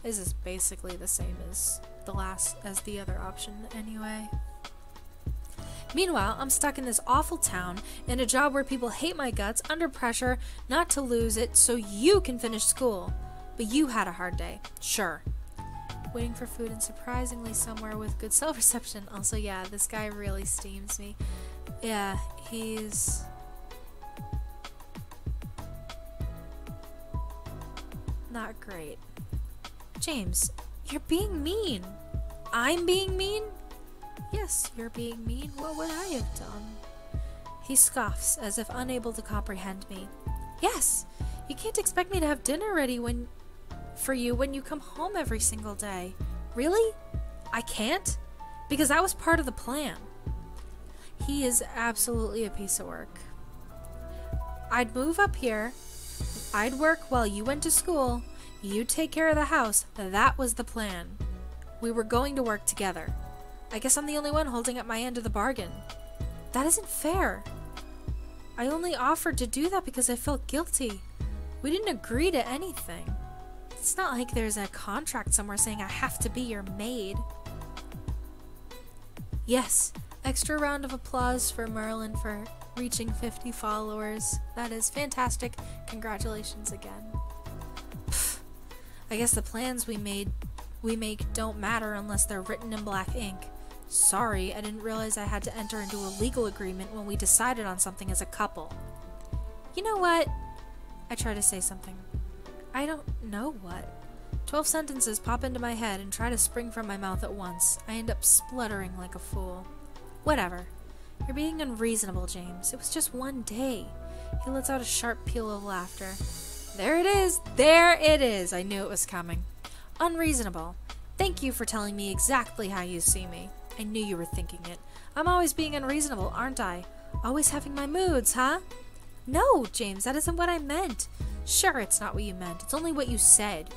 This is basically the same as the other option anyway. Meanwhile, I'm stuck in this awful town, in a job where people hate my guts, under pressure not to lose it so you can finish school. But you had a hard day. Sure. Waiting for food and surprisingly somewhere with good self-reception. Also, yeah, this guy really steams me. Yeah, he's... not great. James, you're being mean. I'm being mean? Yes, you're being mean. What would I have done? He scoffs, as if unable to comprehend me. Yes, you can't expect me to have dinner ready for you when you come home every single day. Really? I can't? Because that was part of the plan. He is absolutely a piece of work. I'd move up here. I'd work while you went to school. You'd take care of the house. That was the plan. We were going to work together. I guess I'm the only one holding up my end of the bargain. That isn't fair. I only offered to do that because I felt guilty. We didn't agree to anything. It's not like there's a contract somewhere saying I have to be your maid. Yes, extra round of applause for Merlin for reaching 50 followers. That is fantastic. Congratulations again. Pfft. I guess the plans we make don't matter unless they're written in black ink. Sorry, I didn't realize I had to enter into a legal agreement when we decided on something as a couple. You know what? I try to say something. I don't know what. 12 sentences pop into my head and try to spring from my mouth at once. I end up spluttering like a fool. Whatever. You're being unreasonable, James. It was just one day. He lets out a sharp peal of laughter. There it is! There it is! I knew it was coming. Unreasonable. Thank you for telling me exactly how you see me. I knew you were thinking it. I'm always being unreasonable, aren't I? Always having my moods, huh? No, James, that isn't what I meant. Sure, it's not what you meant. It's only what you said.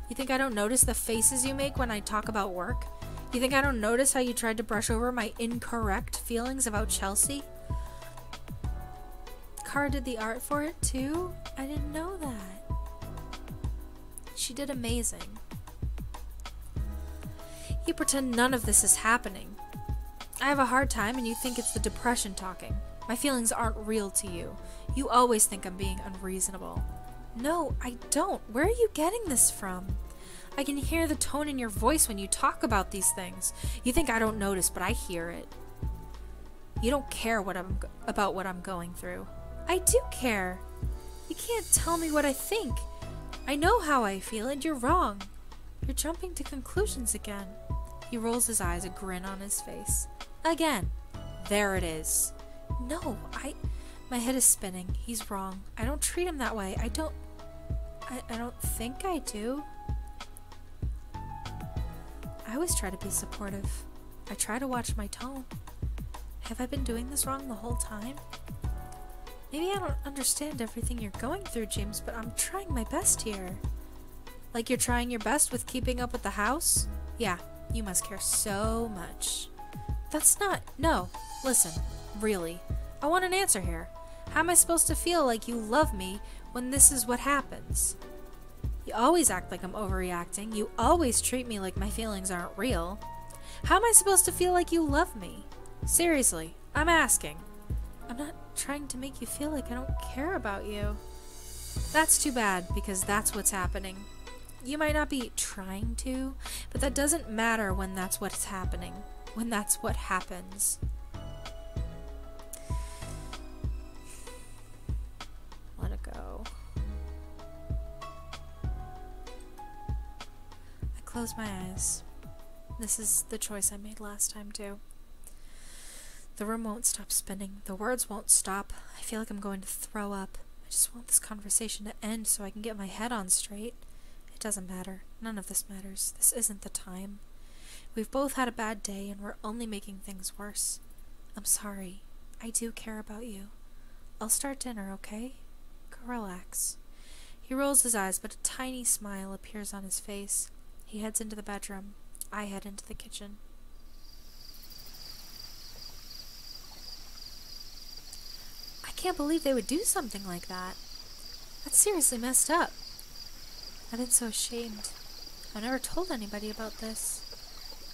You think I don't notice the faces you make when I talk about work? You think I don't notice how you tried to brush over my incorrect feelings about Chelsea? Cara did the art for it, too? I didn't know that. She did amazing. You pretend none of this is happening. I have a hard time and you think it's the depression talking. My feelings aren't real to you. You always think I'm being unreasonable. No, I don't. Where are you getting this from? I can hear the tone in your voice when you talk about these things. You think I don't notice, but I hear it. You don't care about what I'm going through. I do care. You can't tell me what I think. I know how I feel and you're wrong. You're jumping to conclusions again. He rolls his eyes, a grin on his face. Again. There it is. No, my head is spinning. He's wrong. I don't treat him that way. I don't think I do. I always try to be supportive. I try to watch my tone. Have I been doing this wrong the whole time? Maybe I don't understand everything you're going through, James, but I'm trying my best here. Like you're trying your best with keeping up with the house? Yeah, you must care so much. That's not... No, listen, really. I want an answer here. How am I supposed to feel like you love me when this is what happens? You always act like I'm overreacting. You always treat me like my feelings aren't real. How am I supposed to feel like you love me? Seriously, I'm asking. I'm not trying to make you feel like I don't care about you. That's too bad, because that's what's happening. You might not be trying to, but that doesn't matter when that's what's happening. When that's what happens. Let it go. I close my eyes. This is the choice I made last time too. The room won't stop spinning. The words won't stop. I feel like I'm going to throw up. I just want this conversation to end so I can get my head on straight. It doesn't matter. None of this matters. This isn't the time. We've both had a bad day, and we're only making things worse. I'm sorry. I do care about you. I'll start dinner, okay? Go relax. He rolls his eyes, but a tiny smile appears on his face. He heads into the bedroom. I head into the kitchen. I can't believe they would do something like that. That's seriously messed up. I've been so ashamed. I've never told anybody about this.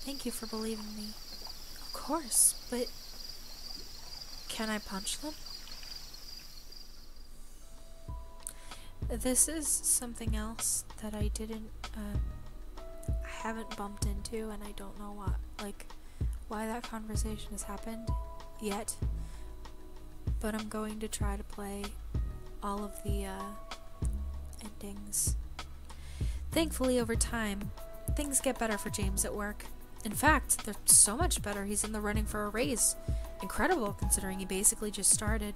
Thank you for believing me. Of course, but... Can I punch them? This is something else that I haven't bumped into, and I don't know why that conversation has happened yet. But I'm going to try to play all of the endings. Thankfully, over time, things get better for James at work. In fact, they're so much better he's in the running for a raise. Incredible, considering he basically just started.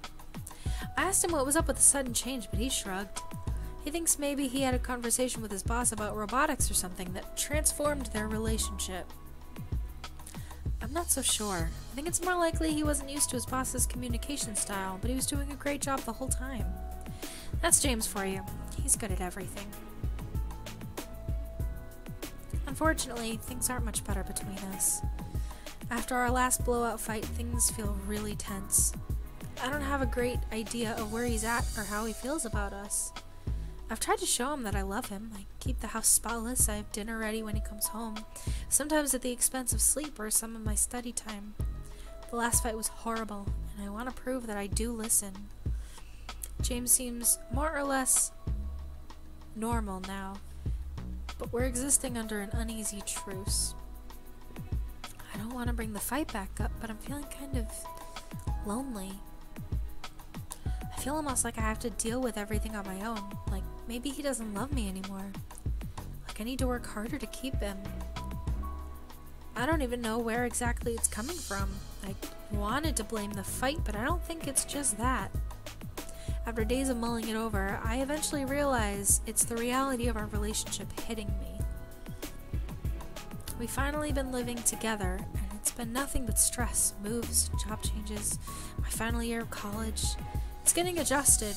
I asked him what was up with the sudden change, but he shrugged. He thinks maybe he had a conversation with his boss about robotics or something that transformed their relationship. I'm not so sure. I think it's more likely he wasn't used to his boss's communication style, but he was doing a great job the whole time. That's James for you. He's good at everything. Unfortunately, things aren't much better between us. After our last blowout fight, things feel really tense. I don't have a great idea of where he's at or how he feels about us. I've tried to show him that I love him. I keep the house spotless, I have dinner ready when he comes home, sometimes at the expense of sleep or some of my study time. The last fight was horrible, and I want to prove that I do listen. James seems more or less normal now, but we're existing under an uneasy truce. I don't want to bring the fight back up, but I'm feeling kind of lonely. I feel almost like I have to deal with everything on my own. Like, maybe he doesn't love me anymore. Like, I need to work harder to keep him. I don't even know where exactly it's coming from. I wanted to blame the fight, but I don't think it's just that. After days of mulling it over, I eventually realize it's the reality of our relationship hitting me. We've finally been living together, and it's been nothing but stress, moves, job changes, my final year of college. It's getting adjusted.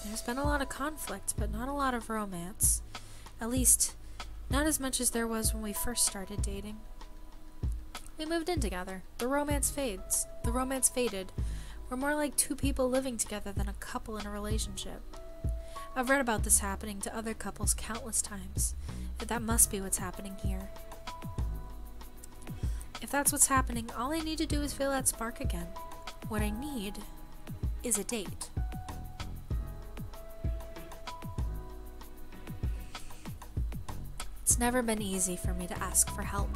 There's been a lot of conflict, but not a lot of romance. At least, not as much as there was when we first started dating. We moved in together. The romance fades. The romance faded. We're more like two people living together than a couple in a relationship. I've read about this happening to other couples countless times. That must be what's happening here. If that's what's happening, all I need to do is feel that spark again. What I need is a date. It's never been easy for me to ask for help.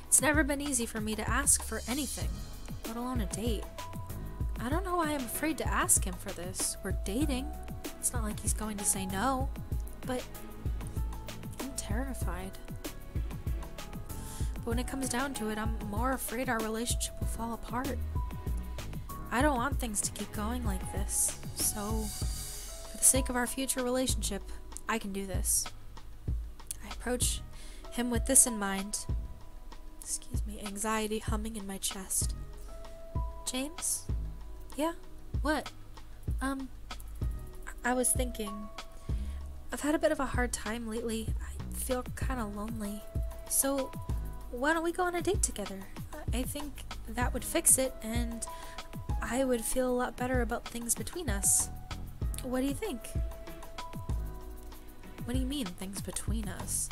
It's never been easy for me to ask for anything, let alone a date. I don't know why I'm afraid to ask him for this. We're dating. It's not like he's going to say no, but I'm terrified. But when it comes down to it, I'm more afraid our relationship will fall apart. I don't want things to keep going like this, so for the sake of our future relationship, I can do this. I approach him with this in mind. Excuse me, anxiety humming in my chest. James? Yeah? What? I was thinking, I've had a bit of a hard time lately. I feel kind of lonely. So, why don't we go on a date together? I think that would fix it, and I would feel a lot better about things between us. What do you think? What do you mean, things between us?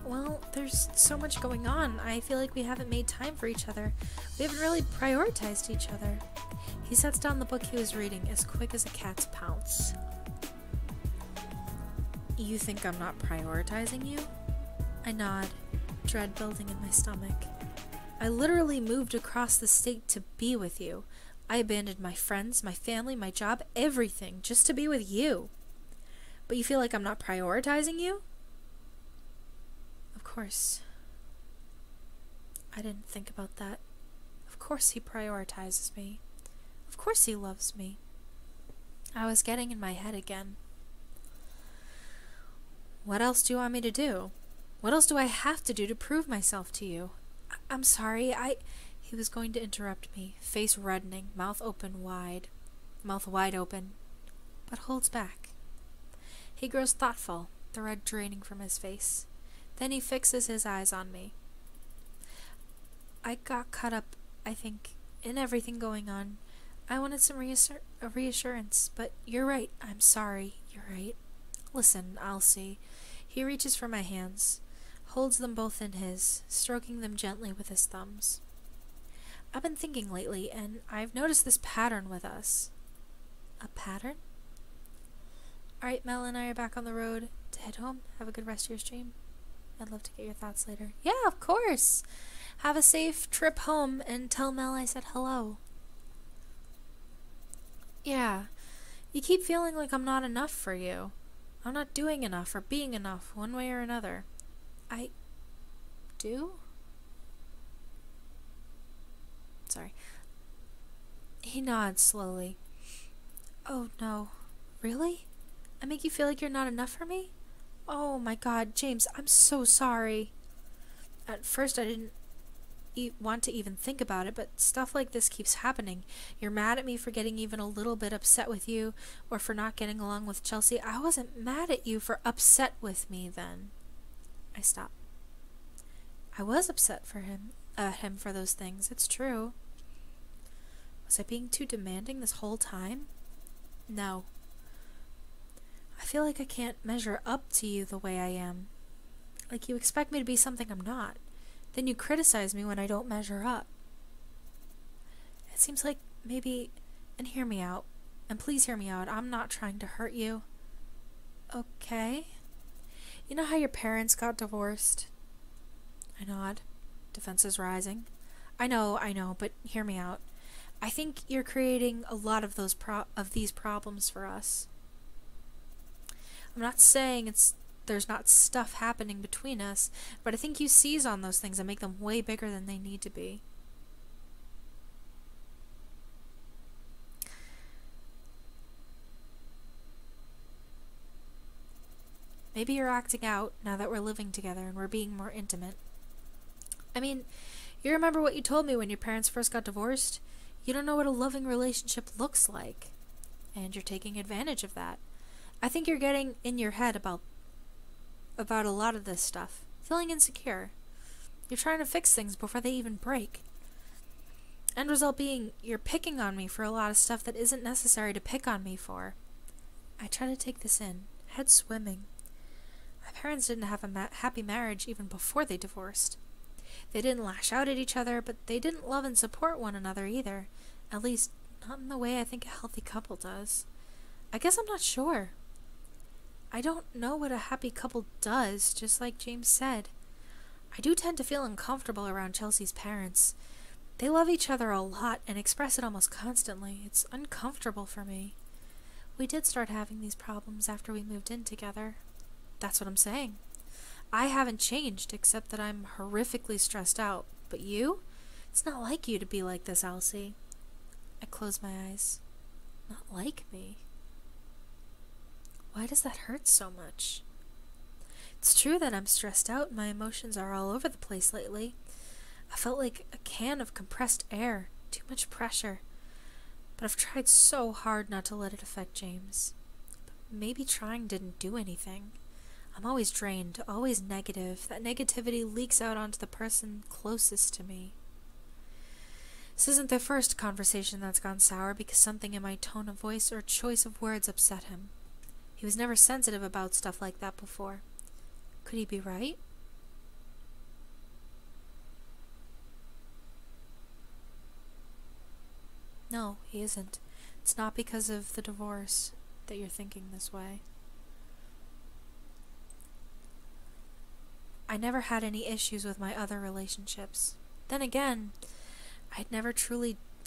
Well, there's so much going on. I feel like we haven't made time for each other. We haven't really prioritized each other. He sets down the book he was reading as quick as a cat's pounce. You think I'm not prioritizing you? I nod, dread building in my stomach. I literally moved across the state to be with you. I abandoned my friends, my family, my job, everything, just to be with you. But you feel like I'm not prioritizing you? Of course. I didn't think about that. Of course he prioritizes me. Of course he loves me. I was getting in my head again. What else do you want me to do? What else do I have to do to prove myself to you? I'm sorry, He was going to interrupt me, face reddening, mouth wide open, but holds back. He grows thoughtful, the red draining from his face. Then he fixes his eyes on me. I got caught up, I think, in everything going on. I wanted some reassurance, but you're right. I'm sorry. You're right. Listen, I'll see. He reaches for my hands, holds them both in his, stroking them gently with his thumbs. I've been thinking lately, and I've noticed this pattern with us. A pattern? Alright, Mel and I are back on the road to head home. Have a good rest of your stream. I'd love to get your thoughts later. Yeah, of course! Have a safe trip home, and tell Mel I said hello. Yeah, you keep feeling like I'm not enough for you. I'm not doing enough or being enough, one way or another. I do? Sorry. He nods slowly. Oh no. Really? I make you feel like you're not enough for me? Oh my god, James, I'm so sorry. At first I didn't want to even think about it, but stuff like this keeps happening. You're mad at me for getting even a little bit upset with you, or for not getting along with Chelsea. I wasn't mad at you for upset with me then. I stop. I was upset for him for those things, it's true. Was I being too demanding this whole time? No. I feel like I can't measure up to you the way I am. Like you expect me to be something I'm not. Then you criticize me when I don't measure up. It seems like maybe, and hear me out, and please hear me out, I'm not trying to hurt you. Okay. You know how your parents got divorced? I nod. Defenses rising. I know, but hear me out. I think you're creating a lot of these problems for us. I'm not saying there's not stuff happening between us, but I think you seize on those things and make them way bigger than they need to be. Maybe you're acting out now that we're living together and we're being more intimate. I mean, you remember what you told me when your parents first got divorced? You don't know what a loving relationship looks like. And you're taking advantage of that. I think you're getting in your head about a lot of this stuff. Feeling insecure. You're trying to fix things before they even break. End result being, you're picking on me for a lot of stuff that isn't necessary to pick on me for. I try to take this in, head swimming. My parents didn't have a happy marriage even before they divorced. They didn't lash out at each other, but they didn't love and support one another either. At least, not in the way I think a healthy couple does. I guess I'm not sure. I don't know what a happy couple does, just like James said. I do tend to feel uncomfortable around Chelsea's parents. They love each other a lot and express it almost constantly. It's uncomfortable for me. We did start having these problems after we moved in together. That's what I'm saying. I haven't changed, except that I'm horrifically stressed out. But you? It's not like you to be like this, Elsie. I close my eyes. Not like me? Why does that hurt so much? It's true that I'm stressed out and my emotions are all over the place lately. I felt like a can of compressed air, too much pressure. But I've tried so hard not to let it affect James. But maybe trying didn't do anything. I'm always drained, always negative. That negativity leaks out onto the person closest to me. This isn't the first conversation that's gone sour because something in my tone of voice or choice of words upset him. He was never sensitive about stuff like that before. Could he be right? No, he isn't. It's not because of the divorce that you're thinking this way. I never had any issues with my other relationships. Then again, I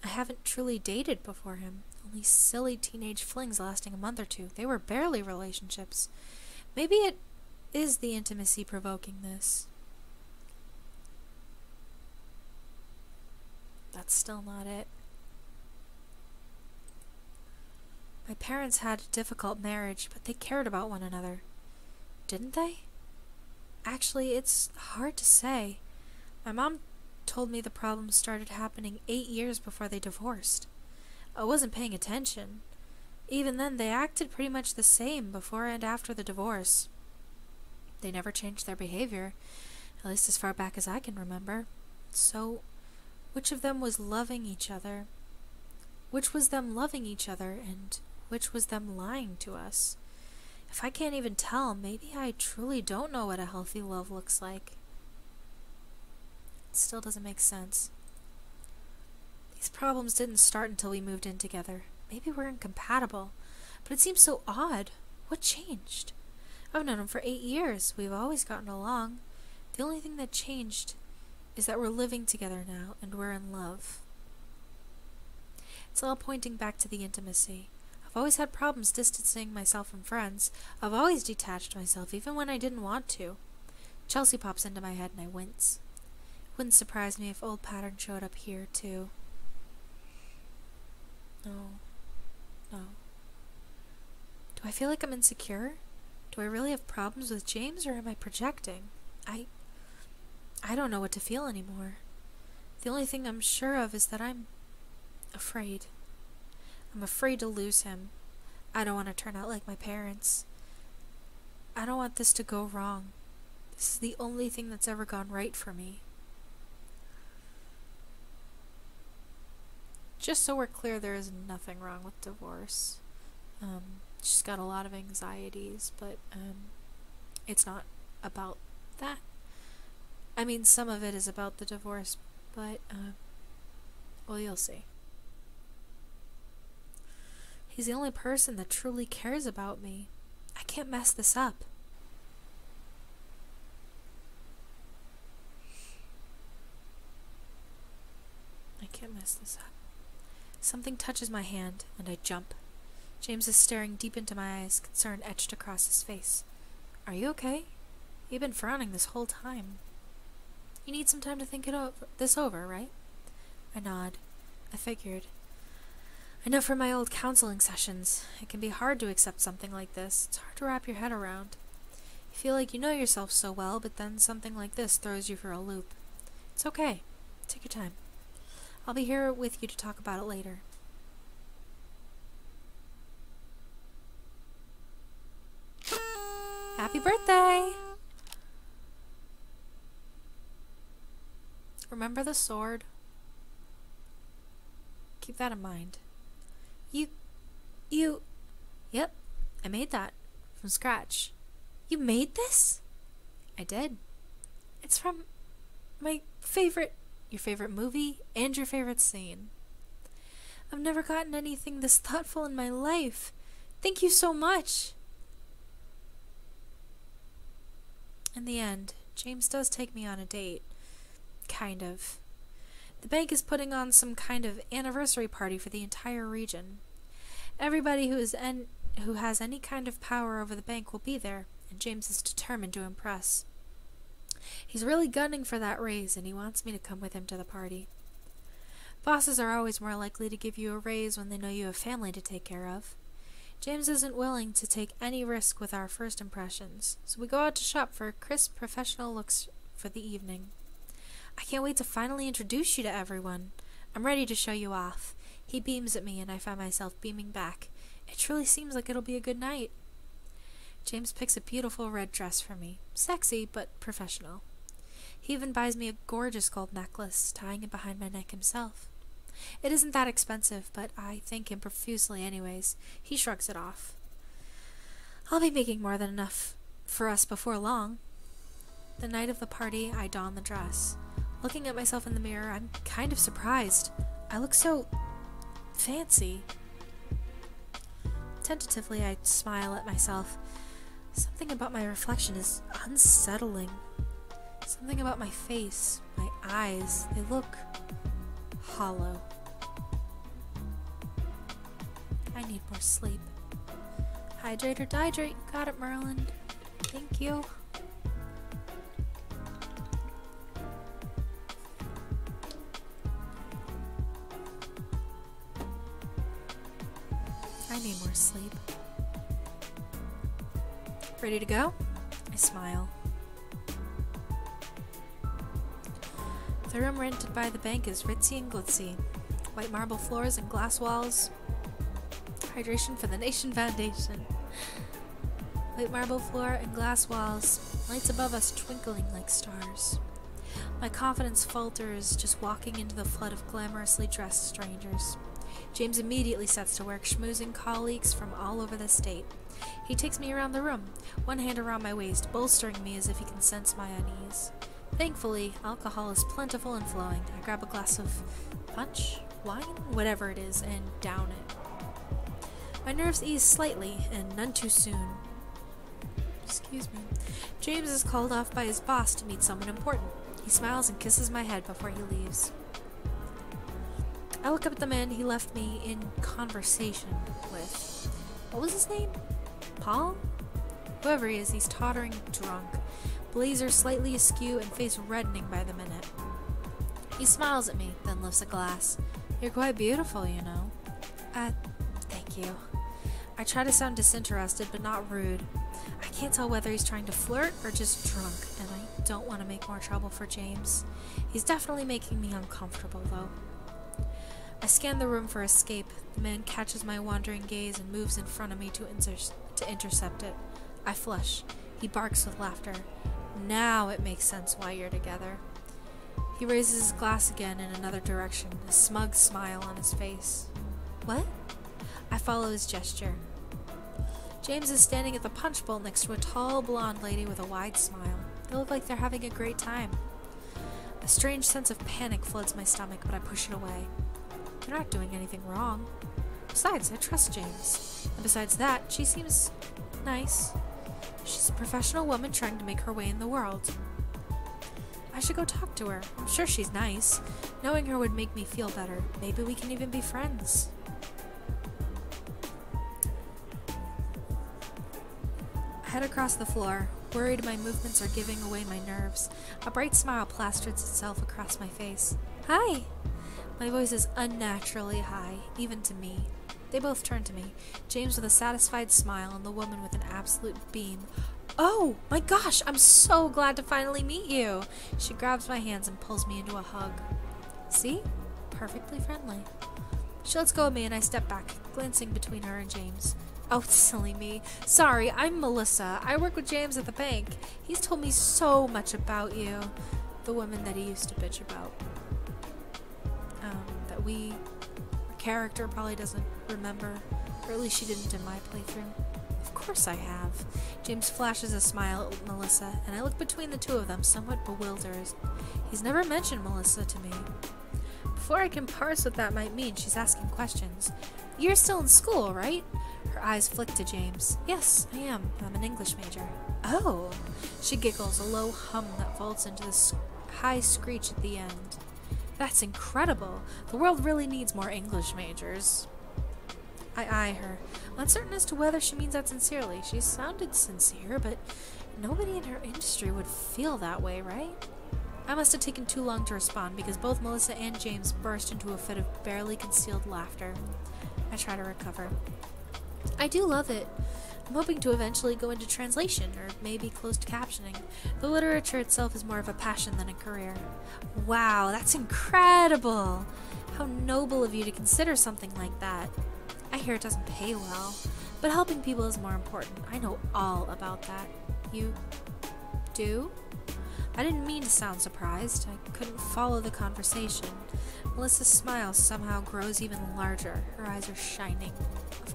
haven't truly dated before him. Only silly teenage flings lasting a month or two. They were barely relationships. Maybe it is the intimacy provoking this. That's still not it. My parents had a difficult marriage, but they cared about one another. didn't they? Actually, it's hard to say. My mom told me the problems started happening 8 years before they divorced. I wasn't paying attention. Even then, they acted pretty much the same before and after the divorce. They never changed their behavior, at least as far back as I can remember. So, which of them was loving each other? Which was them loving each other, and which was them lying to us? If I can't even tell, maybe I truly don't know what a healthy love looks like. It still doesn't make sense. These problems didn't start until we moved in together. Maybe we're incompatible, but it seems so odd. What changed? I've known him for 8 years. We've always gotten along. The only thing that changed is that we're living together now, and we're in love. It's all pointing back to the intimacy. I've always had problems distancing myself from friends. I've always detached myself, even when I didn't want to. Chelsea pops into my head and I wince. It wouldn't surprise me if old patterns showed up here, too. No. Do I feel like I'm insecure? Do I really have problems with James, or am I projecting? I don't know what to feel anymore. The only thing I'm sure of is that I'm afraid. I'm afraid to lose him. I don't want to turn out like my parents. I don't want this to go wrong. This is the only thing that's ever gone right for me. Just so we're clear, there is nothing wrong with divorce. She's got a lot of anxieties, but it's not about that. I mean, some of it is about the divorce, but, well, you'll see. He's the only person that truly cares about me. I can't mess this up. I can't mess this up. Something touches my hand, and I jump. James is staring deep into my eyes, concern etched across his face. Are you okay? You've been frowning this whole time. You need some time to think this over, right? I nod. I figured. I know from my old counseling sessions, it can be hard to accept something like this. It's hard to wrap your head around. You feel like you know yourself so well, but then something like this throws you for a loop. It's okay. Take your time. I'll be here with you to talk about it later. Happy birthday! Remember the sword? Keep that in mind. Yep, I made that. From scratch. You made this? I did. It's from my your favorite movie, and your favorite scene. I've never gotten anything this thoughtful in my life. Thank you so much. In the end, James does take me on a date. Kind of. The bank is putting on some kind of anniversary party for the entire region. Everybody who has any kind of power over the bank will be there, and James is determined to impress. He's really gunning for that raise, and he wants me to come with him to the party. Bosses are always more likely to give you a raise when they know you have family to take care of. James isn't willing to take any risk with our first impressions, so we go out to shop for crisp, professional looks for the evening. I can't wait to finally introduce you to everyone. I'm ready to show you off. He beams at me, and I find myself beaming back. It truly seems like it'll be a good night. James picks a beautiful red dress for me. Sexy, but professional. He even buys me a gorgeous gold necklace, tying it behind my neck himself. It isn't that expensive, but I thank him profusely anyways. He shrugs it off. I'll be making more than enough for us before long. The night of the party, I don the dress. Looking at myself in the mirror, I'm kind of surprised. I look so fancy. Tentatively, I smile at myself. Something about my reflection is unsettling. Something about my face, my eyes, they look hollow. I need more sleep. Hydrate or dihydrate, you got it, Merlin. Thank you. I need more sleep. Ready to go? I smile. The room rented by the bank is ritzy and glitzy. White marble floors and glass walls. Hydration for the Nation Foundation. White marble floor and glass walls. Lights above us twinkling like stars. My confidence falters just walking into the flood of glamorously dressed strangers. James immediately sets to work schmoozing colleagues from all over the state. He takes me around the room, one hand around my waist, bolstering me as if he can sense my unease. Thankfully, alcohol is plentiful and flowing. I grab a glass of punch, wine, whatever it is, and down it. My nerves ease slightly, and none too soon. Excuse me. James is called off by his boss to meet someone important. He smiles and kisses my head before he leaves. I look up at the man he left me in conversation with. What was his name? Paul? Whoever he is, he's tottering drunk, blazer slightly askew and face reddening by the minute. He smiles at me, then lifts a glass. You're quite beautiful, you know. Thank you. I try to sound disinterested, but not rude. I can't tell whether he's trying to flirt or just drunk, and I don't want to make more trouble for James. He's definitely making me uncomfortable, though. I scan the room for escape. The man catches my wandering gaze and moves in front of me to intercept it. I flush. He barks with laughter. Now it makes sense why you're together. He raises his glass again in another direction, a smug smile on his face. What? I follow his gesture. James is standing at the punch bowl next to a tall blonde lady with a wide smile. They look like they're having a great time. A strange sense of panic floods my stomach, but I push it away. They're not doing anything wrong. Besides, I trust James. And besides that, she seems nice. She's a professional woman trying to make her way in the world. I should go talk to her. I'm sure she's nice. Knowing her would make me feel better. Maybe we can even be friends. I head across the floor, worried my movements are giving away my nerves. A bright smile plasters itself across my face. Hi! My voice is unnaturally high, even to me. They both turn to me, James with a satisfied smile and the woman with an absolute beam. Oh, my gosh, I'm so glad to finally meet you! She grabs my hands and pulls me into a hug. See? Perfectly friendly. She lets go of me and I step back, glancing between her and James. Oh, silly me. Sorry, I'm Melissa. I work with James at the bank. He's told me so much about you. The woman that he used to bitch about. Our character probably doesn't remember, or at least she didn't in my playthrough. Of course I have. James flashes a smile at Melissa, and I look between the two of them, somewhat bewildered. He's never mentioned Melissa to me. Before I can parse what that might mean, she's asking questions. You're still in school, right? Her eyes flick to James. Yes, I am. I'm an English major. Oh! She giggles, a low hum that vaults into this high screech at the end. That's incredible. The world really needs more English majors. I eye her, uncertain as to whether she means that sincerely. She sounded sincere, but nobody in her industry would feel that way, right? I must have taken too long to respond because both Melissa and James burst into a fit of barely concealed laughter. I try to recover. I do love it. I'm hoping to eventually go into translation, or maybe closed captioning. The literature itself is more of a passion than a career. Wow, that's incredible! How noble of you to consider something like that. I hear it doesn't pay well, but helping people is more important. I know all about that. You do? I didn't mean to sound surprised. I couldn't follow the conversation. Melissa's smile somehow grows even larger. Her eyes are shining.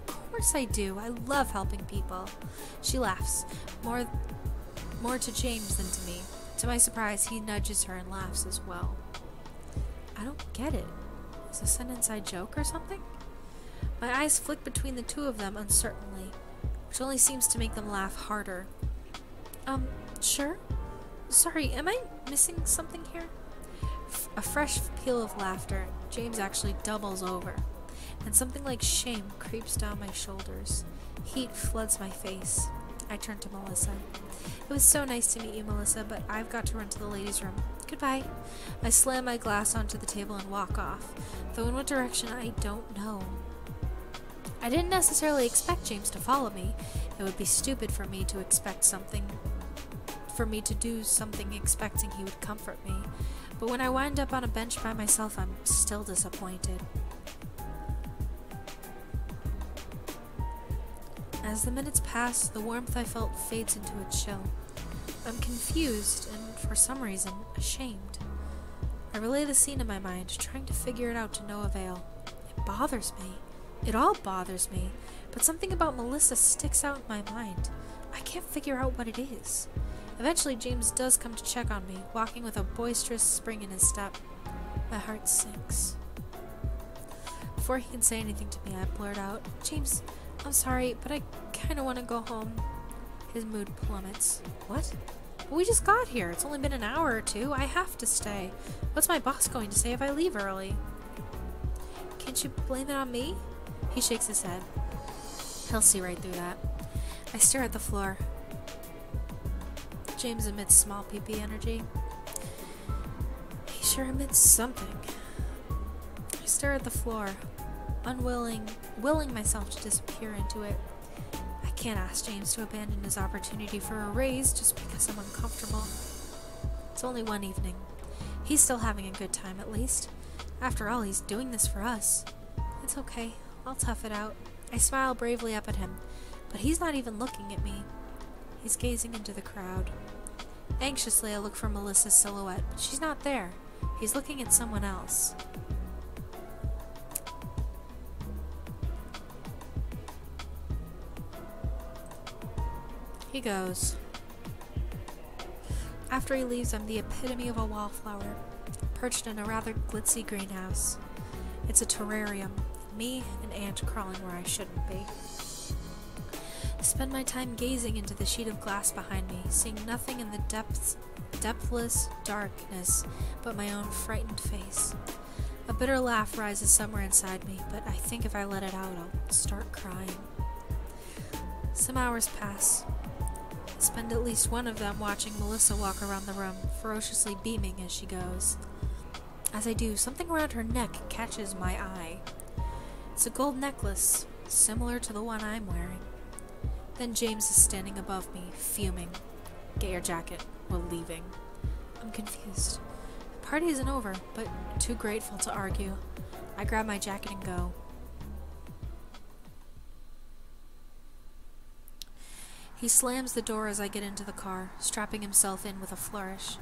Of course I do. I love helping people. She laughs, more to James than to me. To my surprise, he nudges her and laughs as well. I don't get it. Is this an inside joke or something? My eyes flick between the two of them uncertainly, which only seems to make them laugh harder. Sure? Sorry, am I missing something here? A fresh peal of laughter. James actually doubles over, and something like shame creeps down my shoulders. Heat floods my face. I turn to Melissa. It was so nice to meet you, Melissa, but I've got to run to the ladies' room. Goodbye. I slam my glass onto the table and walk off, though in what direction I don't know. I didn't necessarily expect James to follow me. It would be stupid for me to expect something for me to do something expecting he would comfort me. But when I wind up on a bench by myself, I'm still disappointed. As the minutes pass, the warmth I felt fades into a chill. I'm confused and, for some reason, ashamed. I relay the scene in my mind, trying to figure it out to no avail. It bothers me. It all bothers me, but something about Melissa sticks out in my mind. I can't figure out what it is. Eventually, James does come to check on me, walking with a boisterous spring in his step. My heart sinks. Before he can say anything to me, I blurt out, "James, I'm sorry, but I kinda want to go home." His mood plummets. "What? We just got here. It's only been an hour or two. I have to stay. What's my boss going to say if I leave early?" "Can't you blame it on me?" He shakes his head. He'll see right through that. I stare at the floor. James emits small pee-pee energy. He sure emits something. I stare at the floor, willing myself to disappear into it. I can't ask James to abandon his opportunity for a raise just because I'm uncomfortable. It's only one evening. He's still having a good time, at least. After all, he's doing this for us. It's okay. I'll tough it out. I smile bravely up at him, but he's not even looking at me. He's gazing into the crowd. Anxiously, I look for Melissa's silhouette, but she's not there. He's looking at someone else. He goes. After he leaves, I'm the epitome of a wallflower, perched in a rather glitzy greenhouse. It's a terrarium, me and ant crawling where I shouldn't be. I spend my time gazing into the sheet of glass behind me, seeing nothing in the depthless darkness but my own frightened face. A bitter laugh rises somewhere inside me, but I think if I let it out, I'll start crying. Some hours pass. I spend at least one of them watching Melissa walk around the room, ferociously beaming as she goes. As I do, something around her neck catches my eye. It's a gold necklace, similar to the one I'm wearing. Then James is standing above me, fuming. "Get your jacket. We're leaving." I'm confused. The party isn't over, but too grateful to argue. I grab my jacket and go. He slams the door as I get into the car, strapping himself in with a flourish.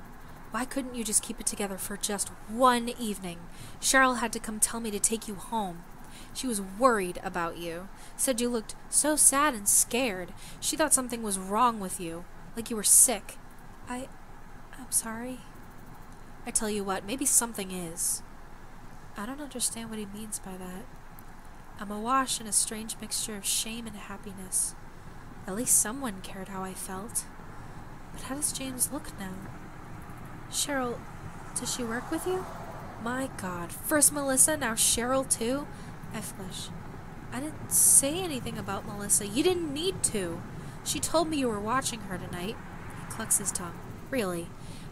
"Why couldn't you just keep it together for just one evening? Cheryl had to come tell me to take you home. She was worried about you. Said you looked so sad and scared. She thought something was wrong with you, like you were sick." I'm sorry. I tell you what, maybe something is. I don't understand what he means by that. I'm awash in a strange mixture of shame and happiness. At least someone cared how I felt. But how does James look now? "Cheryl, does she work with you?" My God, first Melissa, now Cheryl too? I flush. "I didn't say anything about Melissa. You didn't need to. She told me you were watching her tonight." He clucks his tongue. "Really,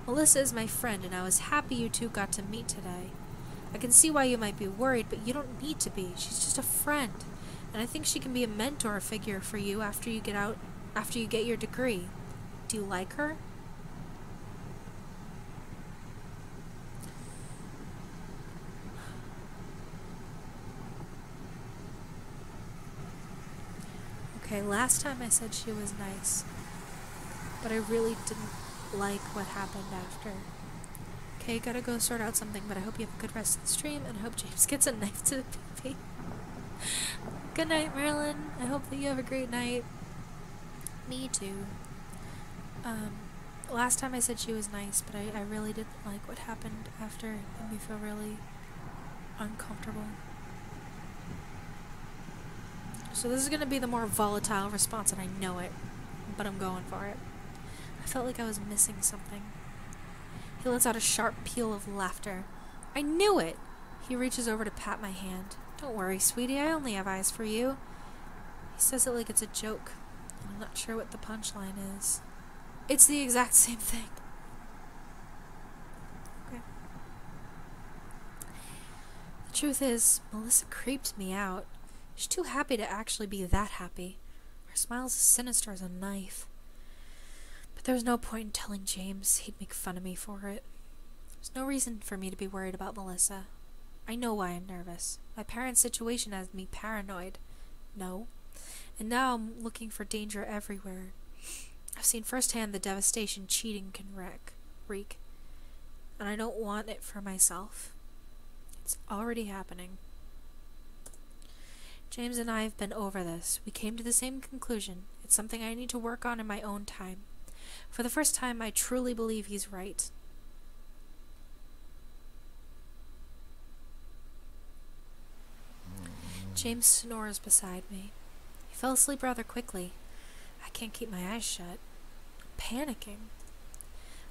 Melissa is my friend, and I was happy you two got to meet today. I can see why you might be worried, but you don't need to be. She's just a friend, and I think she can be a mentor figure for you after you get your degree. Do you like her?" Okay, last time I said she was nice, but I really didn't like what happened after. Okay, gotta go sort out something, but I hope you have a good rest of the stream, and I hope James gets a knife to the pee-pee. Good night, Marilyn. I hope that you have a great night. Me too. Last time I said she was nice, but I really didn't like what happened after. It made me feel really uncomfortable. So this is going to be the more volatile response, and I know it, but I'm going for it. I felt like I was missing something. He lets out a sharp peal of laughter. "I knew it!" He reaches over to pat my hand. "Don't worry, sweetie, I only have eyes for you." He says it like it's a joke, and I'm not sure what the punchline is. It's the exact same thing. Okay. The truth is, Melissa creeped me out. She's too happy to actually be that happy. Her smile's as sinister as a knife. But But there was no point in telling James. He'd make fun of me for it. There's no reason for me to be worried about Melissa. I know why I'm nervous. My parents' situation has me paranoid. No. And now I'm looking for danger everywhere. I've seen firsthand the devastation cheating can wreak. And I don't want it for myself. It's already happening. James and I have been over this. We came to the same conclusion. It's something I need to work on in my own time. For the first time, I truly believe he's right. James snores beside me. He fell asleep rather quickly. I can't keep my eyes shut. I'm panicking.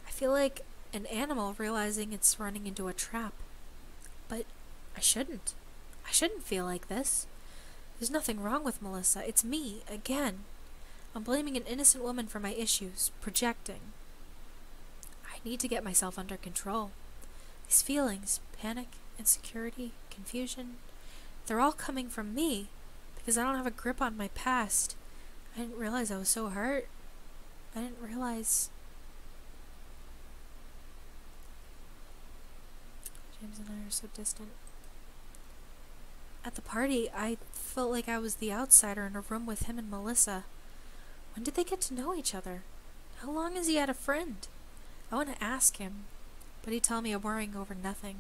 I feel like an animal realizing it's running into a trap. But I shouldn't. I shouldn't feel like this. There's nothing wrong with Melissa. It's me, again. I'm blaming an innocent woman for my issues, projecting. I need to get myself under control. These feelings, panic, insecurity, confusion, they're all coming from me because I don't have a grip on my past. I didn't realize I was so hurt. I didn't realize... James and I are so distant. At the party, I felt like I was the outsider in a room with him and Melissa. When did they get to know each other? How long has he had a friend? I want to ask him, but he'd tell me I'm worrying over nothing.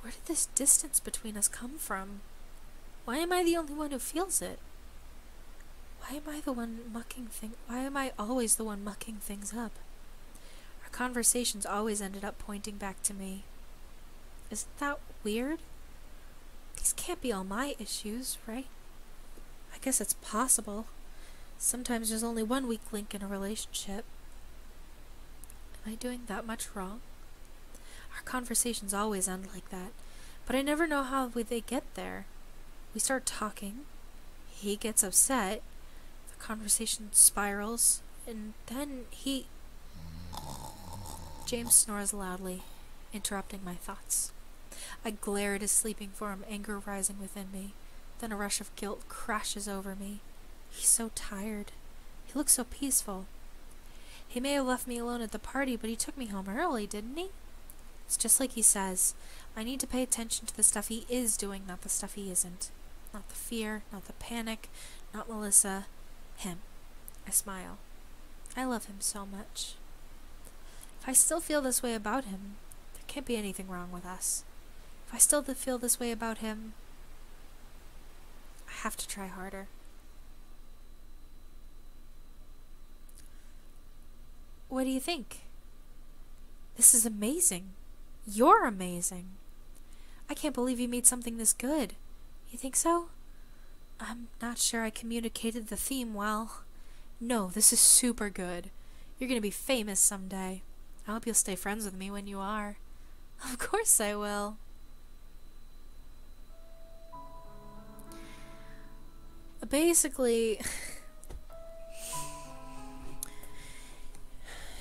Where did this distance between us come from? Why am I the only one who feels it? Why am I always the one mucking things up? Our conversations always ended up pointing back to me. Isn't that weird? These can't be all my issues, right? I guess it's possible. Sometimes there's only one weak link in a relationship. Am I doing that much wrong? Our conversations always end like that, but I never know how they get there. We start talking, he gets upset, the conversation spirals, and then James snores loudly, interrupting my thoughts. I glare at his sleeping form, anger rising within me. Then a rush of guilt crashes over me. He's so tired. He looks so peaceful. He may have left me alone at the party, but he took me home early, didn't he? It's just like he says. I need to pay attention to the stuff he is doing, not the stuff he isn't. Not the fear, not the panic, not Melissa. Him. I smile. I love him so much. If I still feel this way about him, there can't be anything wrong with us. If I still feel this way about him, I have to try harder. What do you think? This is amazing. You're amazing. I can't believe you made something this good. You think so? I'm not sure I communicated the theme well. No, this is super good. You're gonna be famous someday. I hope you'll stay friends with me when you are. Of course I will. Basically,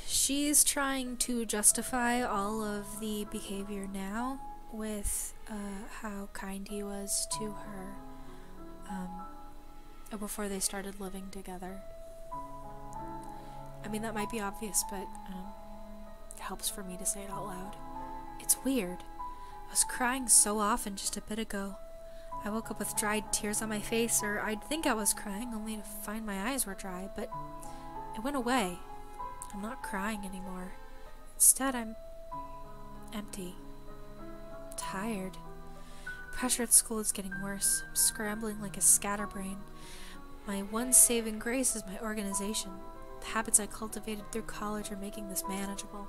she's trying to justify all of the behavior now with how kind he was to her before they started living together. I mean, that might be obvious, but it helps for me to say it out loud. It's weird. I was crying so often just a bit ago. I woke up with dried tears on my face, or I'd think I was crying, only to find my eyes were dry, but it went away. I'm not crying anymore. Instead, I'm empty. Tired. Pressure at school is getting worse. I'm scrambling like a scatterbrain. My one saving grace is my organization. The habits I cultivated through college are making this manageable.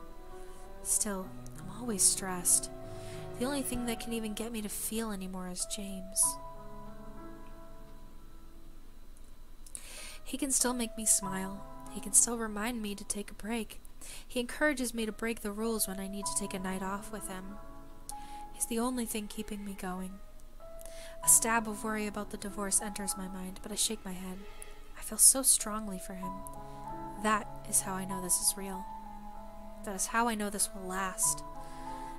Still, I'm always stressed. The only thing that can even get me to feel anymore is James. He can still make me smile. He can still remind me to take a break. He encourages me to break the rules when I need to take a night off with him. He's the only thing keeping me going. A stab of worry about the divorce enters my mind, but I shake my head. I feel so strongly for him. That is how I know this is real. That is how I know this will last.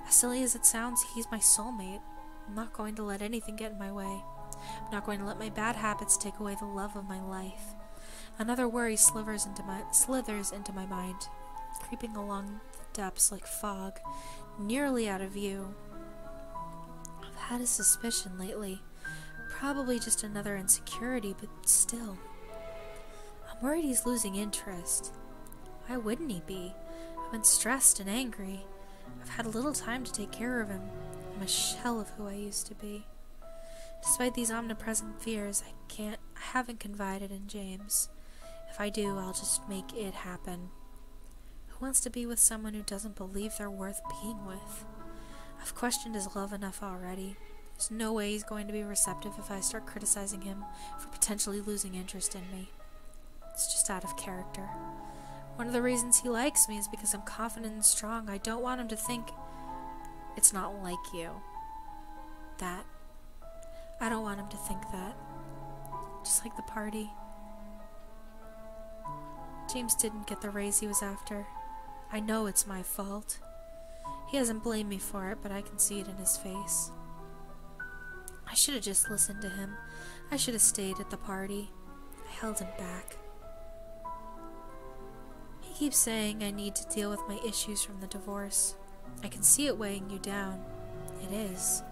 As silly as it sounds, he's my soulmate. I'm not going to let anything get in my way. I'm not going to let my bad habits take away the love of my life. Another worry slithers into my mind, creeping along the depths like fog, nearly out of view. I've had a suspicion lately. Probably just another insecurity, but still. I'm worried he's losing interest. Why wouldn't he be? I've been stressed and angry. I've had little time to take care of him. I'm a shell of who I used to be. Despite these omnipresent fears, I haven't confided in James. If I do, I'll just make it happen. Who wants to be with someone who doesn't believe they're worth being with? I've questioned his love enough already. There's no way he's going to be receptive if I start criticizing him for potentially losing interest in me. It's just out of character. One of the reasons he likes me is because I'm confident and strong. I don't want him to think it's not like you. That. I don't want him to think that. Just like the party. James didn't get the raise he was after. I know it's my fault. He hasn't blamed me for it, but I can see it in his face. I should have just listened to him. I should have stayed at the party. I held him back. He keeps saying I need to deal with my issues from the divorce. I can see it weighing you down. It is.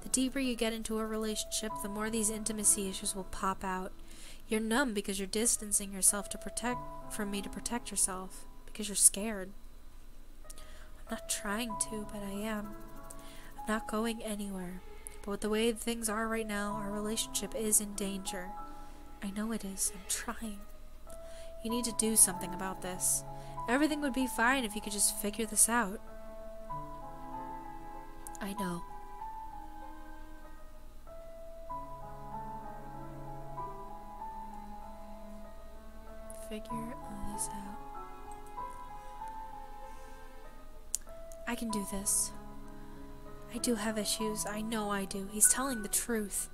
The deeper you get into a relationship, the more these intimacy issues will pop out. You're numb because you're distancing yourself from me to protect yourself, because you're scared. I'm not trying to, but I am. I'm not going anywhere. But with the way things are right now, our relationship is in danger. I know it is. I'm trying. You need to do something about this. Everything would be fine if you could just figure this out. I know. Figure this out. I can do this. I do have issues. I know I do. He's telling the truth.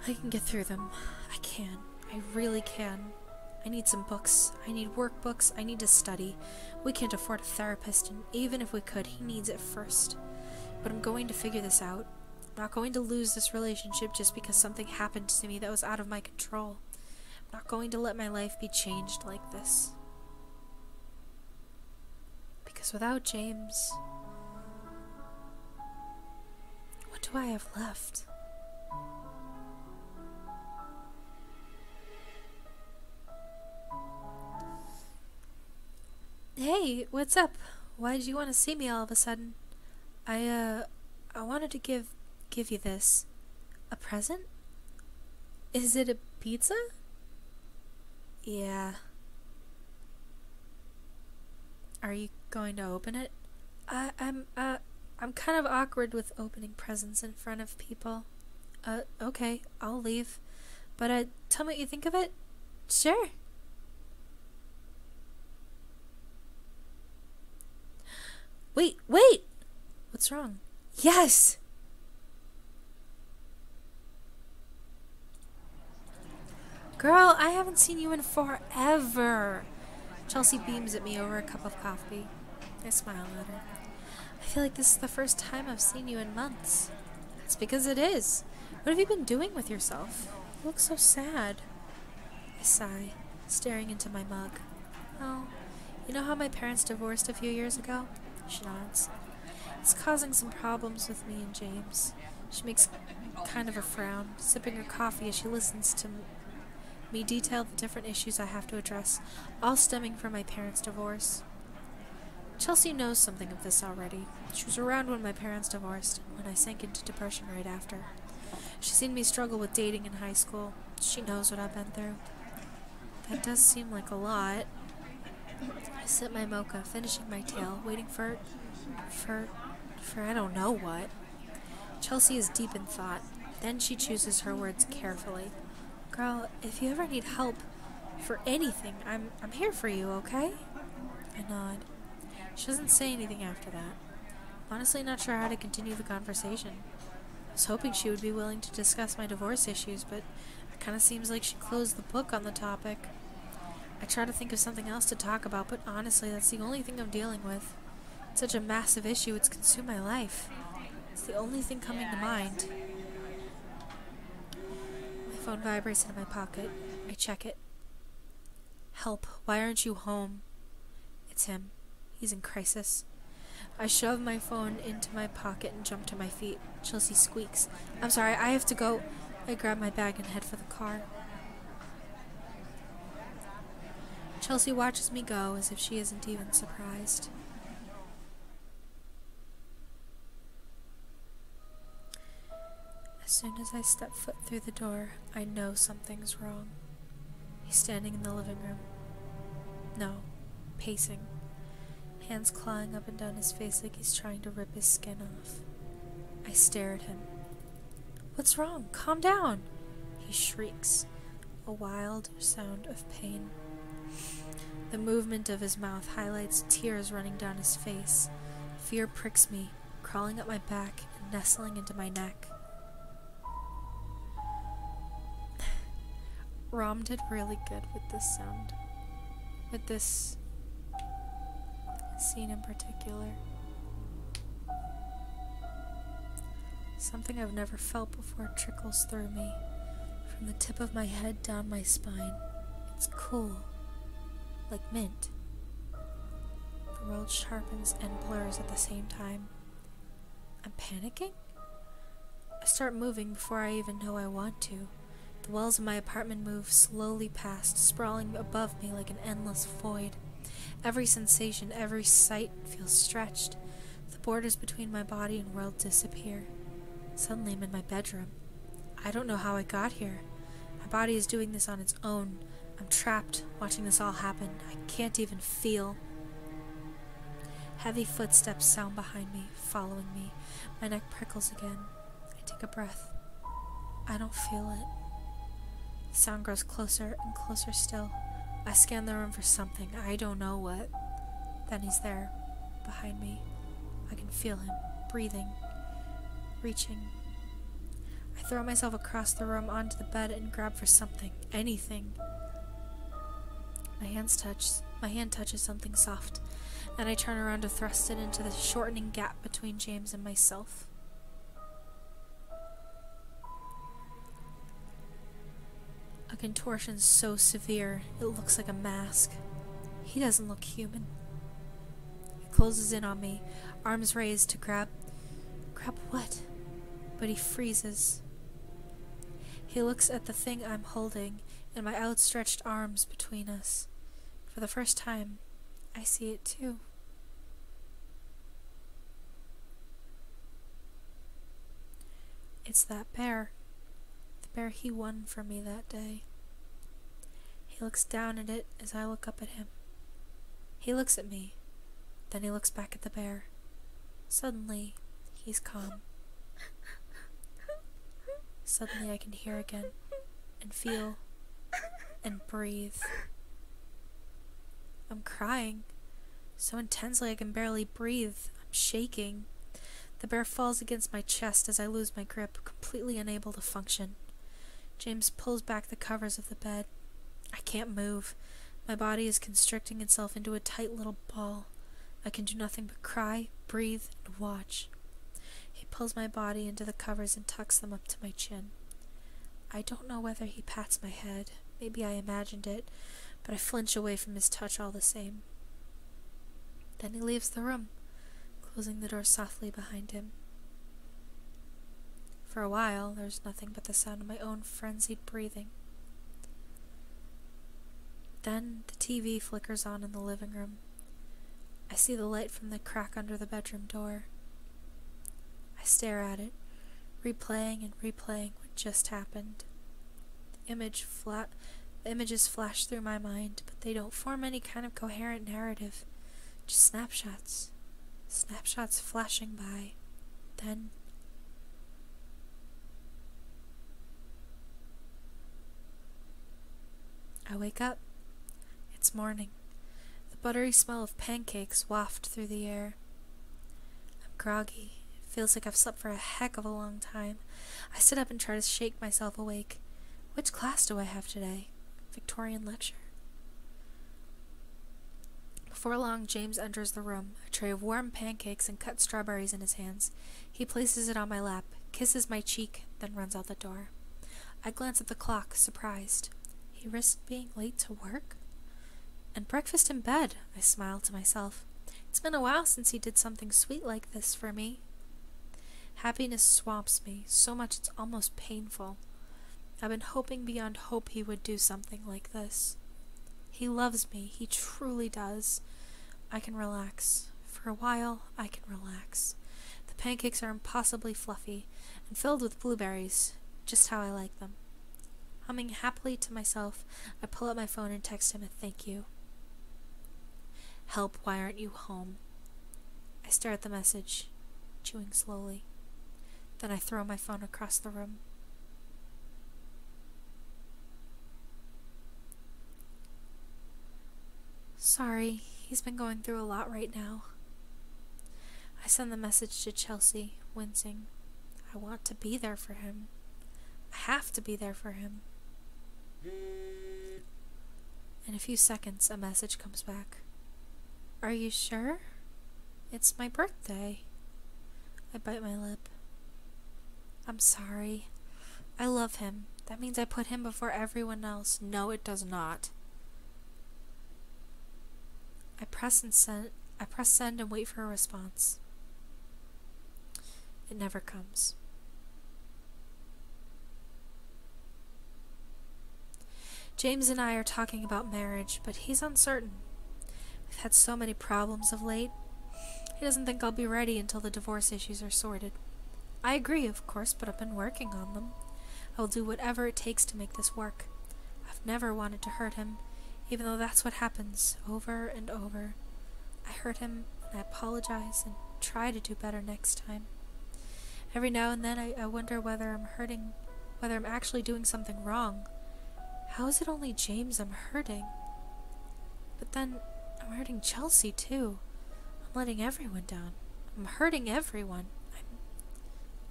I can get through them. I can. I really can. I need some books. I need workbooks. I need to study. We can't afford a therapist, and even if we could, he needs it first. But I'm going to figure this out. I'm not going to lose this relationship just because something happened to me that was out of my control. I'm not going to let my life be changed like this. Because without James, what do I have left? Hey, what's up? Why did you want to see me all of a sudden? I wanted to give you this. A present? Is it a pizza? Yeah. Are you going to open it? I'm kind of awkward with opening presents in front of people. Okay, I'll leave. But, tell me what you think of it? Sure. Wait! What's wrong? Yes! Girl, I haven't seen you in forever. Chelsea beams at me over a cup of coffee. I smile at her. I feel like this is the first time I've seen you in months. That's because it is. What have you been doing with yourself? You look so sad. I sigh, staring into my mug. Oh, you know how my parents divorced a few years ago? She nods. It's causing some problems with me and James. She makes kind of a frown, sipping her coffee as she listens to me detail the different issues I have to address, all stemming from my parents' divorce. Chelsea knows something of this already. She was around when my parents divorced, and when I sank into depression right after. She's seen me struggle with dating in high school. She knows what I've been through. That does seem like a lot. I sip my mocha, finishing my tale, waiting for I don't know what. Chelsea is deep in thought. Then she chooses her words carefully. Girl, if you ever need help for anything, I'm here for you, okay? I nod. She doesn't say anything after that. I'm honestly not sure how to continue the conversation. I was hoping she would be willing to discuss my divorce issues, but it kind of seems like she closed the book on the topic. I try to think of something else to talk about, but honestly, that's the only thing I'm dealing with. It's such a massive issue, it's consumed my life. It's the only thing coming to mind. My phone vibrates in my pocket. I check it. Help, why aren't you home? It's him. He's in crisis. I shove my phone into my pocket and jump to my feet. Chelsea squeaks. I'm sorry, I have to go. I grab my bag and head for the car. Chelsea watches me go as if she isn't even surprised. As soon as I step foot through the door, I know something's wrong. He's standing in the living room. No, pacing. Hands clawing up and down his face like he's trying to rip his skin off. I stare at him. What's wrong? Calm down! He shrieks, a wild sound of pain. The movement of his mouth highlights tears running down his face. Fear pricks me, crawling up my back and nestling into my neck. Rom did really good with this sound. With this scene in particular. Something I've never felt before trickles through me, from the tip of my head down my spine. It's cool, like mint. The world sharpens and blurs at the same time. I'm panicking? I start moving before I even know I want to. The walls of my apartment move slowly past, sprawling above me like an endless void. Every sensation, every sight feels stretched. The borders between my body and world disappear. Suddenly I'm in my bedroom. I don't know how I got here. My body is doing this on its own. I'm trapped, watching this all happen. I can't even feel. Heavy footsteps sound behind me, following me. My neck prickles again. I take a breath. I don't feel it. The sound grows closer and closer still. I scan the room for something. I don't know what. Then he's there, behind me. I can feel him, breathing, reaching. I throw myself across the room onto the bed and grab for something, anything. My hand touches something soft, and I turn around to thrust it into the shortening gap between James and myself. A contortion so severe, it looks like a mask. He doesn't look human. He closes in on me, arms raised to grab what? But he freezes. He looks at the thing I'm holding, and my outstretched arms between us. For the first time, I see it too. It's that bear. The bear he won for me that day. He looks down at it as I look up at him. He looks at me, then he looks back at the bear. Suddenly, he's calm. Suddenly I can hear again, and feel, and breathe. I'm crying, so intensely I can barely breathe. I'm shaking. The bear falls against my chest as I lose my grip, completely unable to function. James pulls back the covers of the bed. I can't move. My body is constricting itself into a tight little ball. I can do nothing but cry, breathe, and watch. He pulls my body into the covers and tucks them up to my chin. I don't know whether he pats my head. Maybe I imagined it, but I flinch away from his touch all the same. Then he leaves the room, closing the door softly behind him. For a while, there's nothing but the sound of my own frenzied breathing. Then the TV flickers on in the living room. I see the light from the crack under the bedroom door. I stare at it, replaying and replaying what just happened. The images flash through my mind, but they don't form any kind of coherent narrative. Just snapshots. Snapshots flashing by. Then I wake up. It's morning. The buttery smell of pancakes waft through the air. I'm groggy. It feels like I've slept for a heck of a long time. I sit up and try to shake myself awake. Which class do I have today? Victorian lecture. Before long, James enters the room, a tray of warm pancakes and cut strawberries in his hands. He places it on my lap, kisses my cheek, then runs out the door. I glance at the clock, surprised. He risked being late to work? And breakfast in bed, I smiled to myself. It's been a while since he did something sweet like this for me. Happiness swamps me, so much it's almost painful. I've been hoping beyond hope he would do something like this. He loves me, he truly does. I can relax. For a while, I can relax. The pancakes are impossibly fluffy and filled with blueberries, just how I like them. Humming happily to myself, I pull out my phone and text him a thank you. Help, why aren't you home? I stare at the message, chewing slowly. Then I throw my phone across the room. Sorry, he's been going through a lot right now. I send the message to Chelsea, wincing. I want to be there for him. I have to be there for him. In a few seconds, a message comes back. Are you sure? It's my birthday. I bite my lip. I'm sorry. I love him. That means I put him before everyone else. No, it does not. I press send and wait for a response. It never comes. James and I are talking about marriage, but he's uncertain. We've had so many problems of late. He doesn't think I'll be ready until the divorce issues are sorted. I agree, of course, but I've been working on them. I will do whatever it takes to make this work. I've never wanted to hurt him, even though that's what happens over and over. I hurt him, and I apologize and try to do better next time. Every now and then I wonder whether I'm actually doing something wrong. How is it only James I'm hurting? But then I'm hurting Chelsea too. I'm letting everyone down. I'm hurting everyone.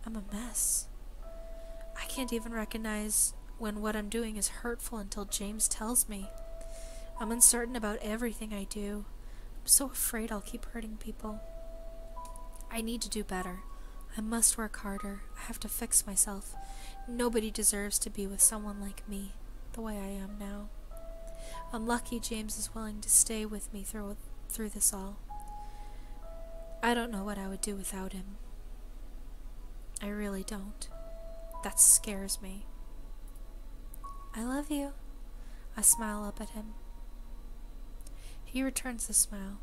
I'm a mess. I can't even recognize when what I'm doing is hurtful until James tells me. I'm uncertain about everything I do. I'm so afraid I'll keep hurting people. I need to do better. I must work harder. I have to fix myself. Nobody deserves to be with someone like me, the way I am now. I'm lucky James is willing to stay with me through this all. I don't know what I would do without him. I really don't. That scares me. I love you. I smile up at him. He returns the smile.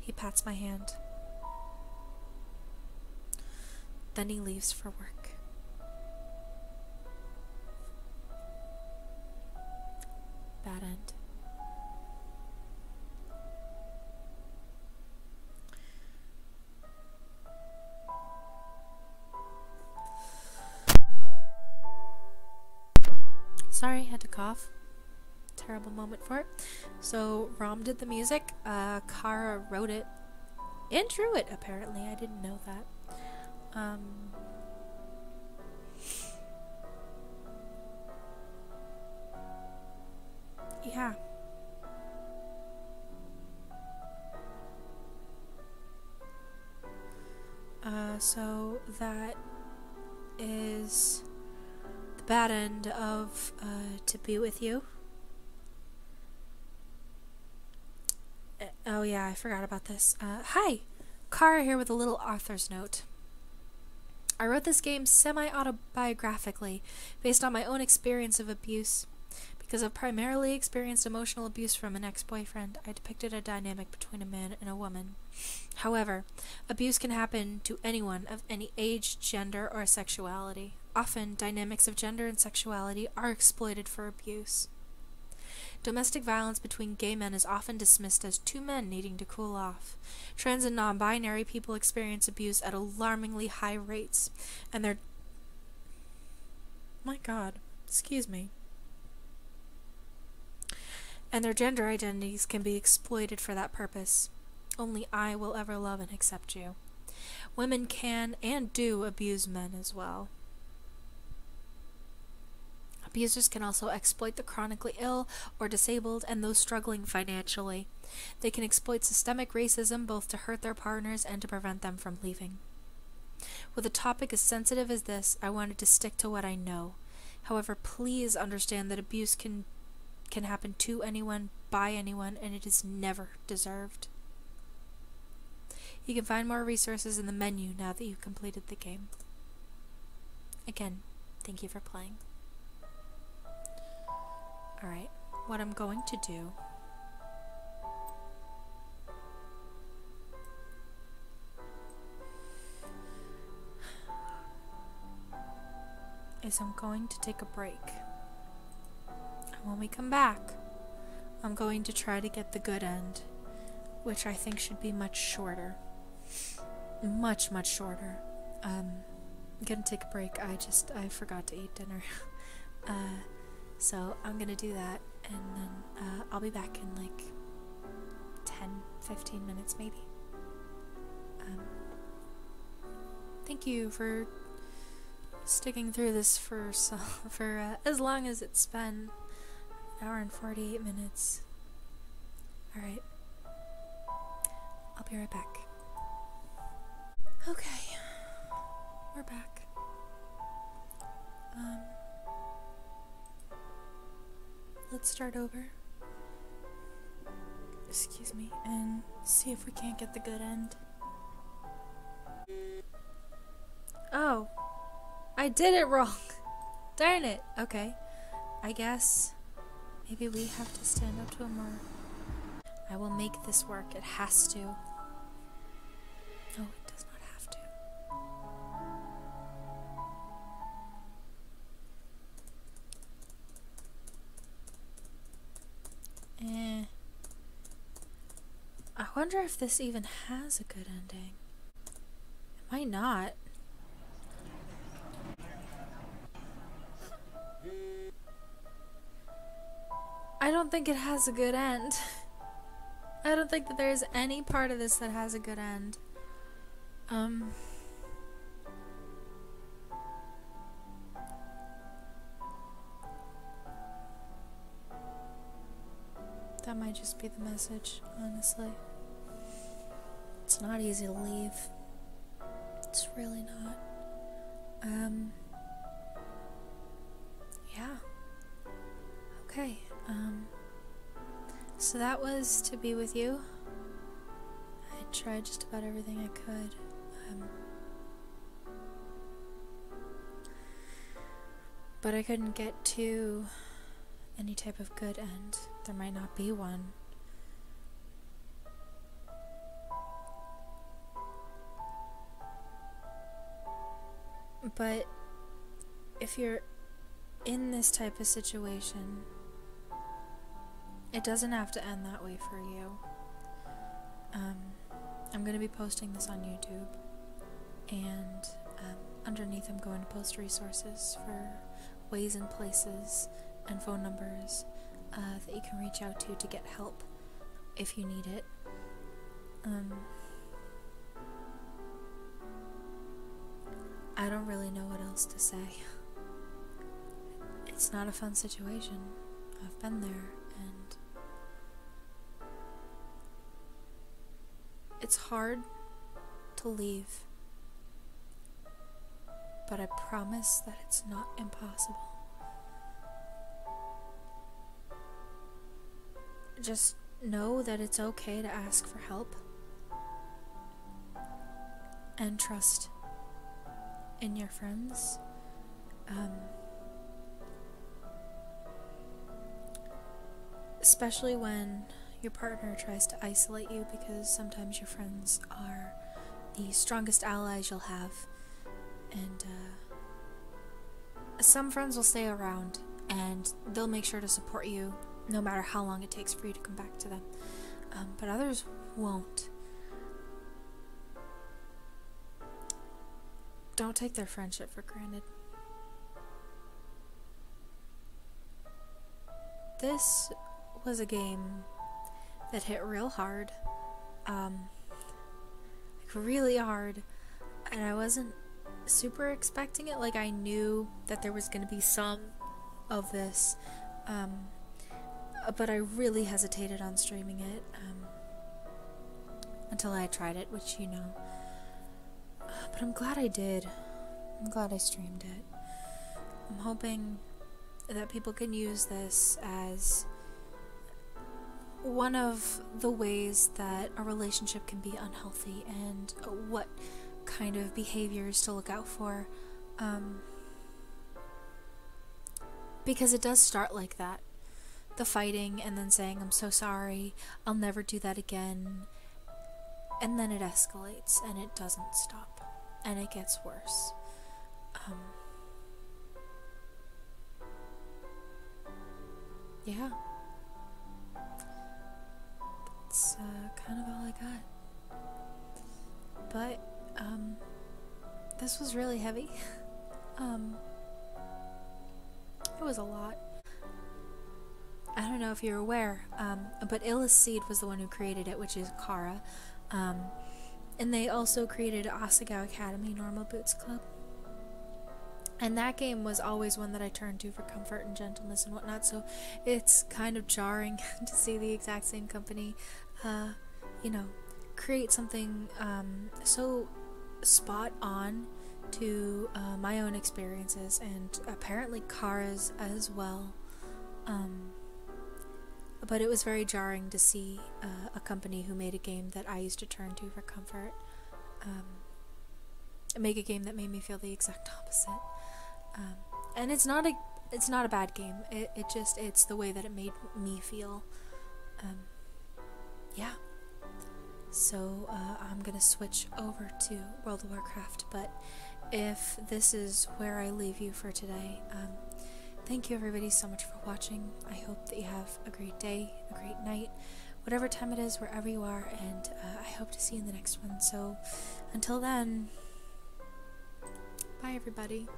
He pats my hand. Then he leaves for work. Bad end. Sorry, had to cough. Terrible moment for it. So, Rom did the music. Kara wrote it and drew it, apparently. I didn't know that. Yeah. So that is the bad end of To Be With You. Oh yeah, I forgot about this. Hi! Kara here with a little author's note. I wrote this game semi-autobiographically, based on my own experience of abuse. Because I've primarily experienced emotional abuse from an ex-boyfriend, I depicted a dynamic between a man and a woman. However, abuse can happen to anyone of any age, gender, or sexuality. Often, dynamics of gender and sexuality are exploited for abuse. Domestic violence between gay men is often dismissed as two men needing to cool off. Trans and non-binary people experience abuse at alarmingly high rates, and their... My God, excuse me. And their gender identities can be exploited for that purpose. Only I will ever love and accept you. Women can and do abuse men as well. Abusers can also exploit the chronically ill or disabled and those struggling financially. They can exploit systemic racism both to hurt their partners and to prevent them from leaving. With a topic as sensitive as this, I wanted to stick to what I know. However, please understand that abuse can can happen to anyone, by anyone, and it is never deserved. You can find more resources in the menu now that you've completed the game. Again, thank you for playing. Alright, what I'm going to do is I'm going to take a break. And when we come back, I'm going to try to get the good end, which I think should be much shorter. Much, much shorter. I'm gonna take a break. I forgot to eat dinner. So I'm gonna do that, and then I'll be back in like 10-15 minutes maybe. Thank you for sticking through this for as long as it's been. An hour and 48 minutes. Alright. I'll be right back. Okay. We're back. Let's start over. Excuse me, and see if we can't get the good end. Oh. I did it wrong. Darn it. Okay. I guess maybe we have to stand up to him, or I will make this work. It has to. No, it does not have to. I wonder if this even has a good ending. It might not. I don't think it has a good end. I don't think that there's any part of this that has a good end. That might just be the message, honestly. It's not easy to leave. It's really not. Yeah. Okay, so that was to be with you. I tried just about everything I could. But I couldn't get to any type of good end. There might not be one. But if you're in this type of situation, it doesn't have to end that way for you. I'm going to be posting this on YouTube, and underneath I'm going to post resources for ways and places and phone numbers that you can reach out to get help if you need it. I don't really know what else to say. It's not a fun situation. I've been there, and it's hard to leave, but I promise that it's not impossible. Just know that it's okay to ask for help, and trust in your friends. Especially when your partner tries to isolate you, because sometimes your friends are the strongest allies you'll have, and some friends will stay around and they'll make sure to support you no matter how long it takes for you to come back to them, but others won't. Don't take their friendship for granted. This was a game that hit real hard, like really hard, and I wasn't super expecting it. Like, I knew that there was going to be some of this, but I really hesitated on streaming it until I tried it, which you know. But I'm glad I did. I'm glad I streamed it. I'm hoping that people can use this as one of the ways that a relationship can be unhealthy and what kind of behaviors to look out for. Because it does start like that. The fighting and then saying, I'm so sorry, I'll never do that again. And then it escalates and it doesn't stop. And it gets worse. Yeah. That's kind of all I got. But, this was really heavy. It was a lot. I don't know if you're aware, but Illis Seed was the one who created it, which is Kara. And they also created Asagao Academy Normal Boots Club. And that game was always one that I turned to for comfort and gentleness and whatnot, so it's kind of jarring to see the exact same company, you know, create something so spot on to my own experiences and apparently Kara's as well. But it was very jarring to see a company who made a game that I used to turn to for comfort make a game that made me feel the exact opposite. And it's not a bad game. It's the way that it made me feel. Yeah. So I'm gonna switch over to World of Warcraft, but if this is where I leave you for today, thank you everybody so much for watching. I hope that you have a great day, a great night, whatever time it is, wherever you are, and I hope to see you in the next one. So until then, bye everybody.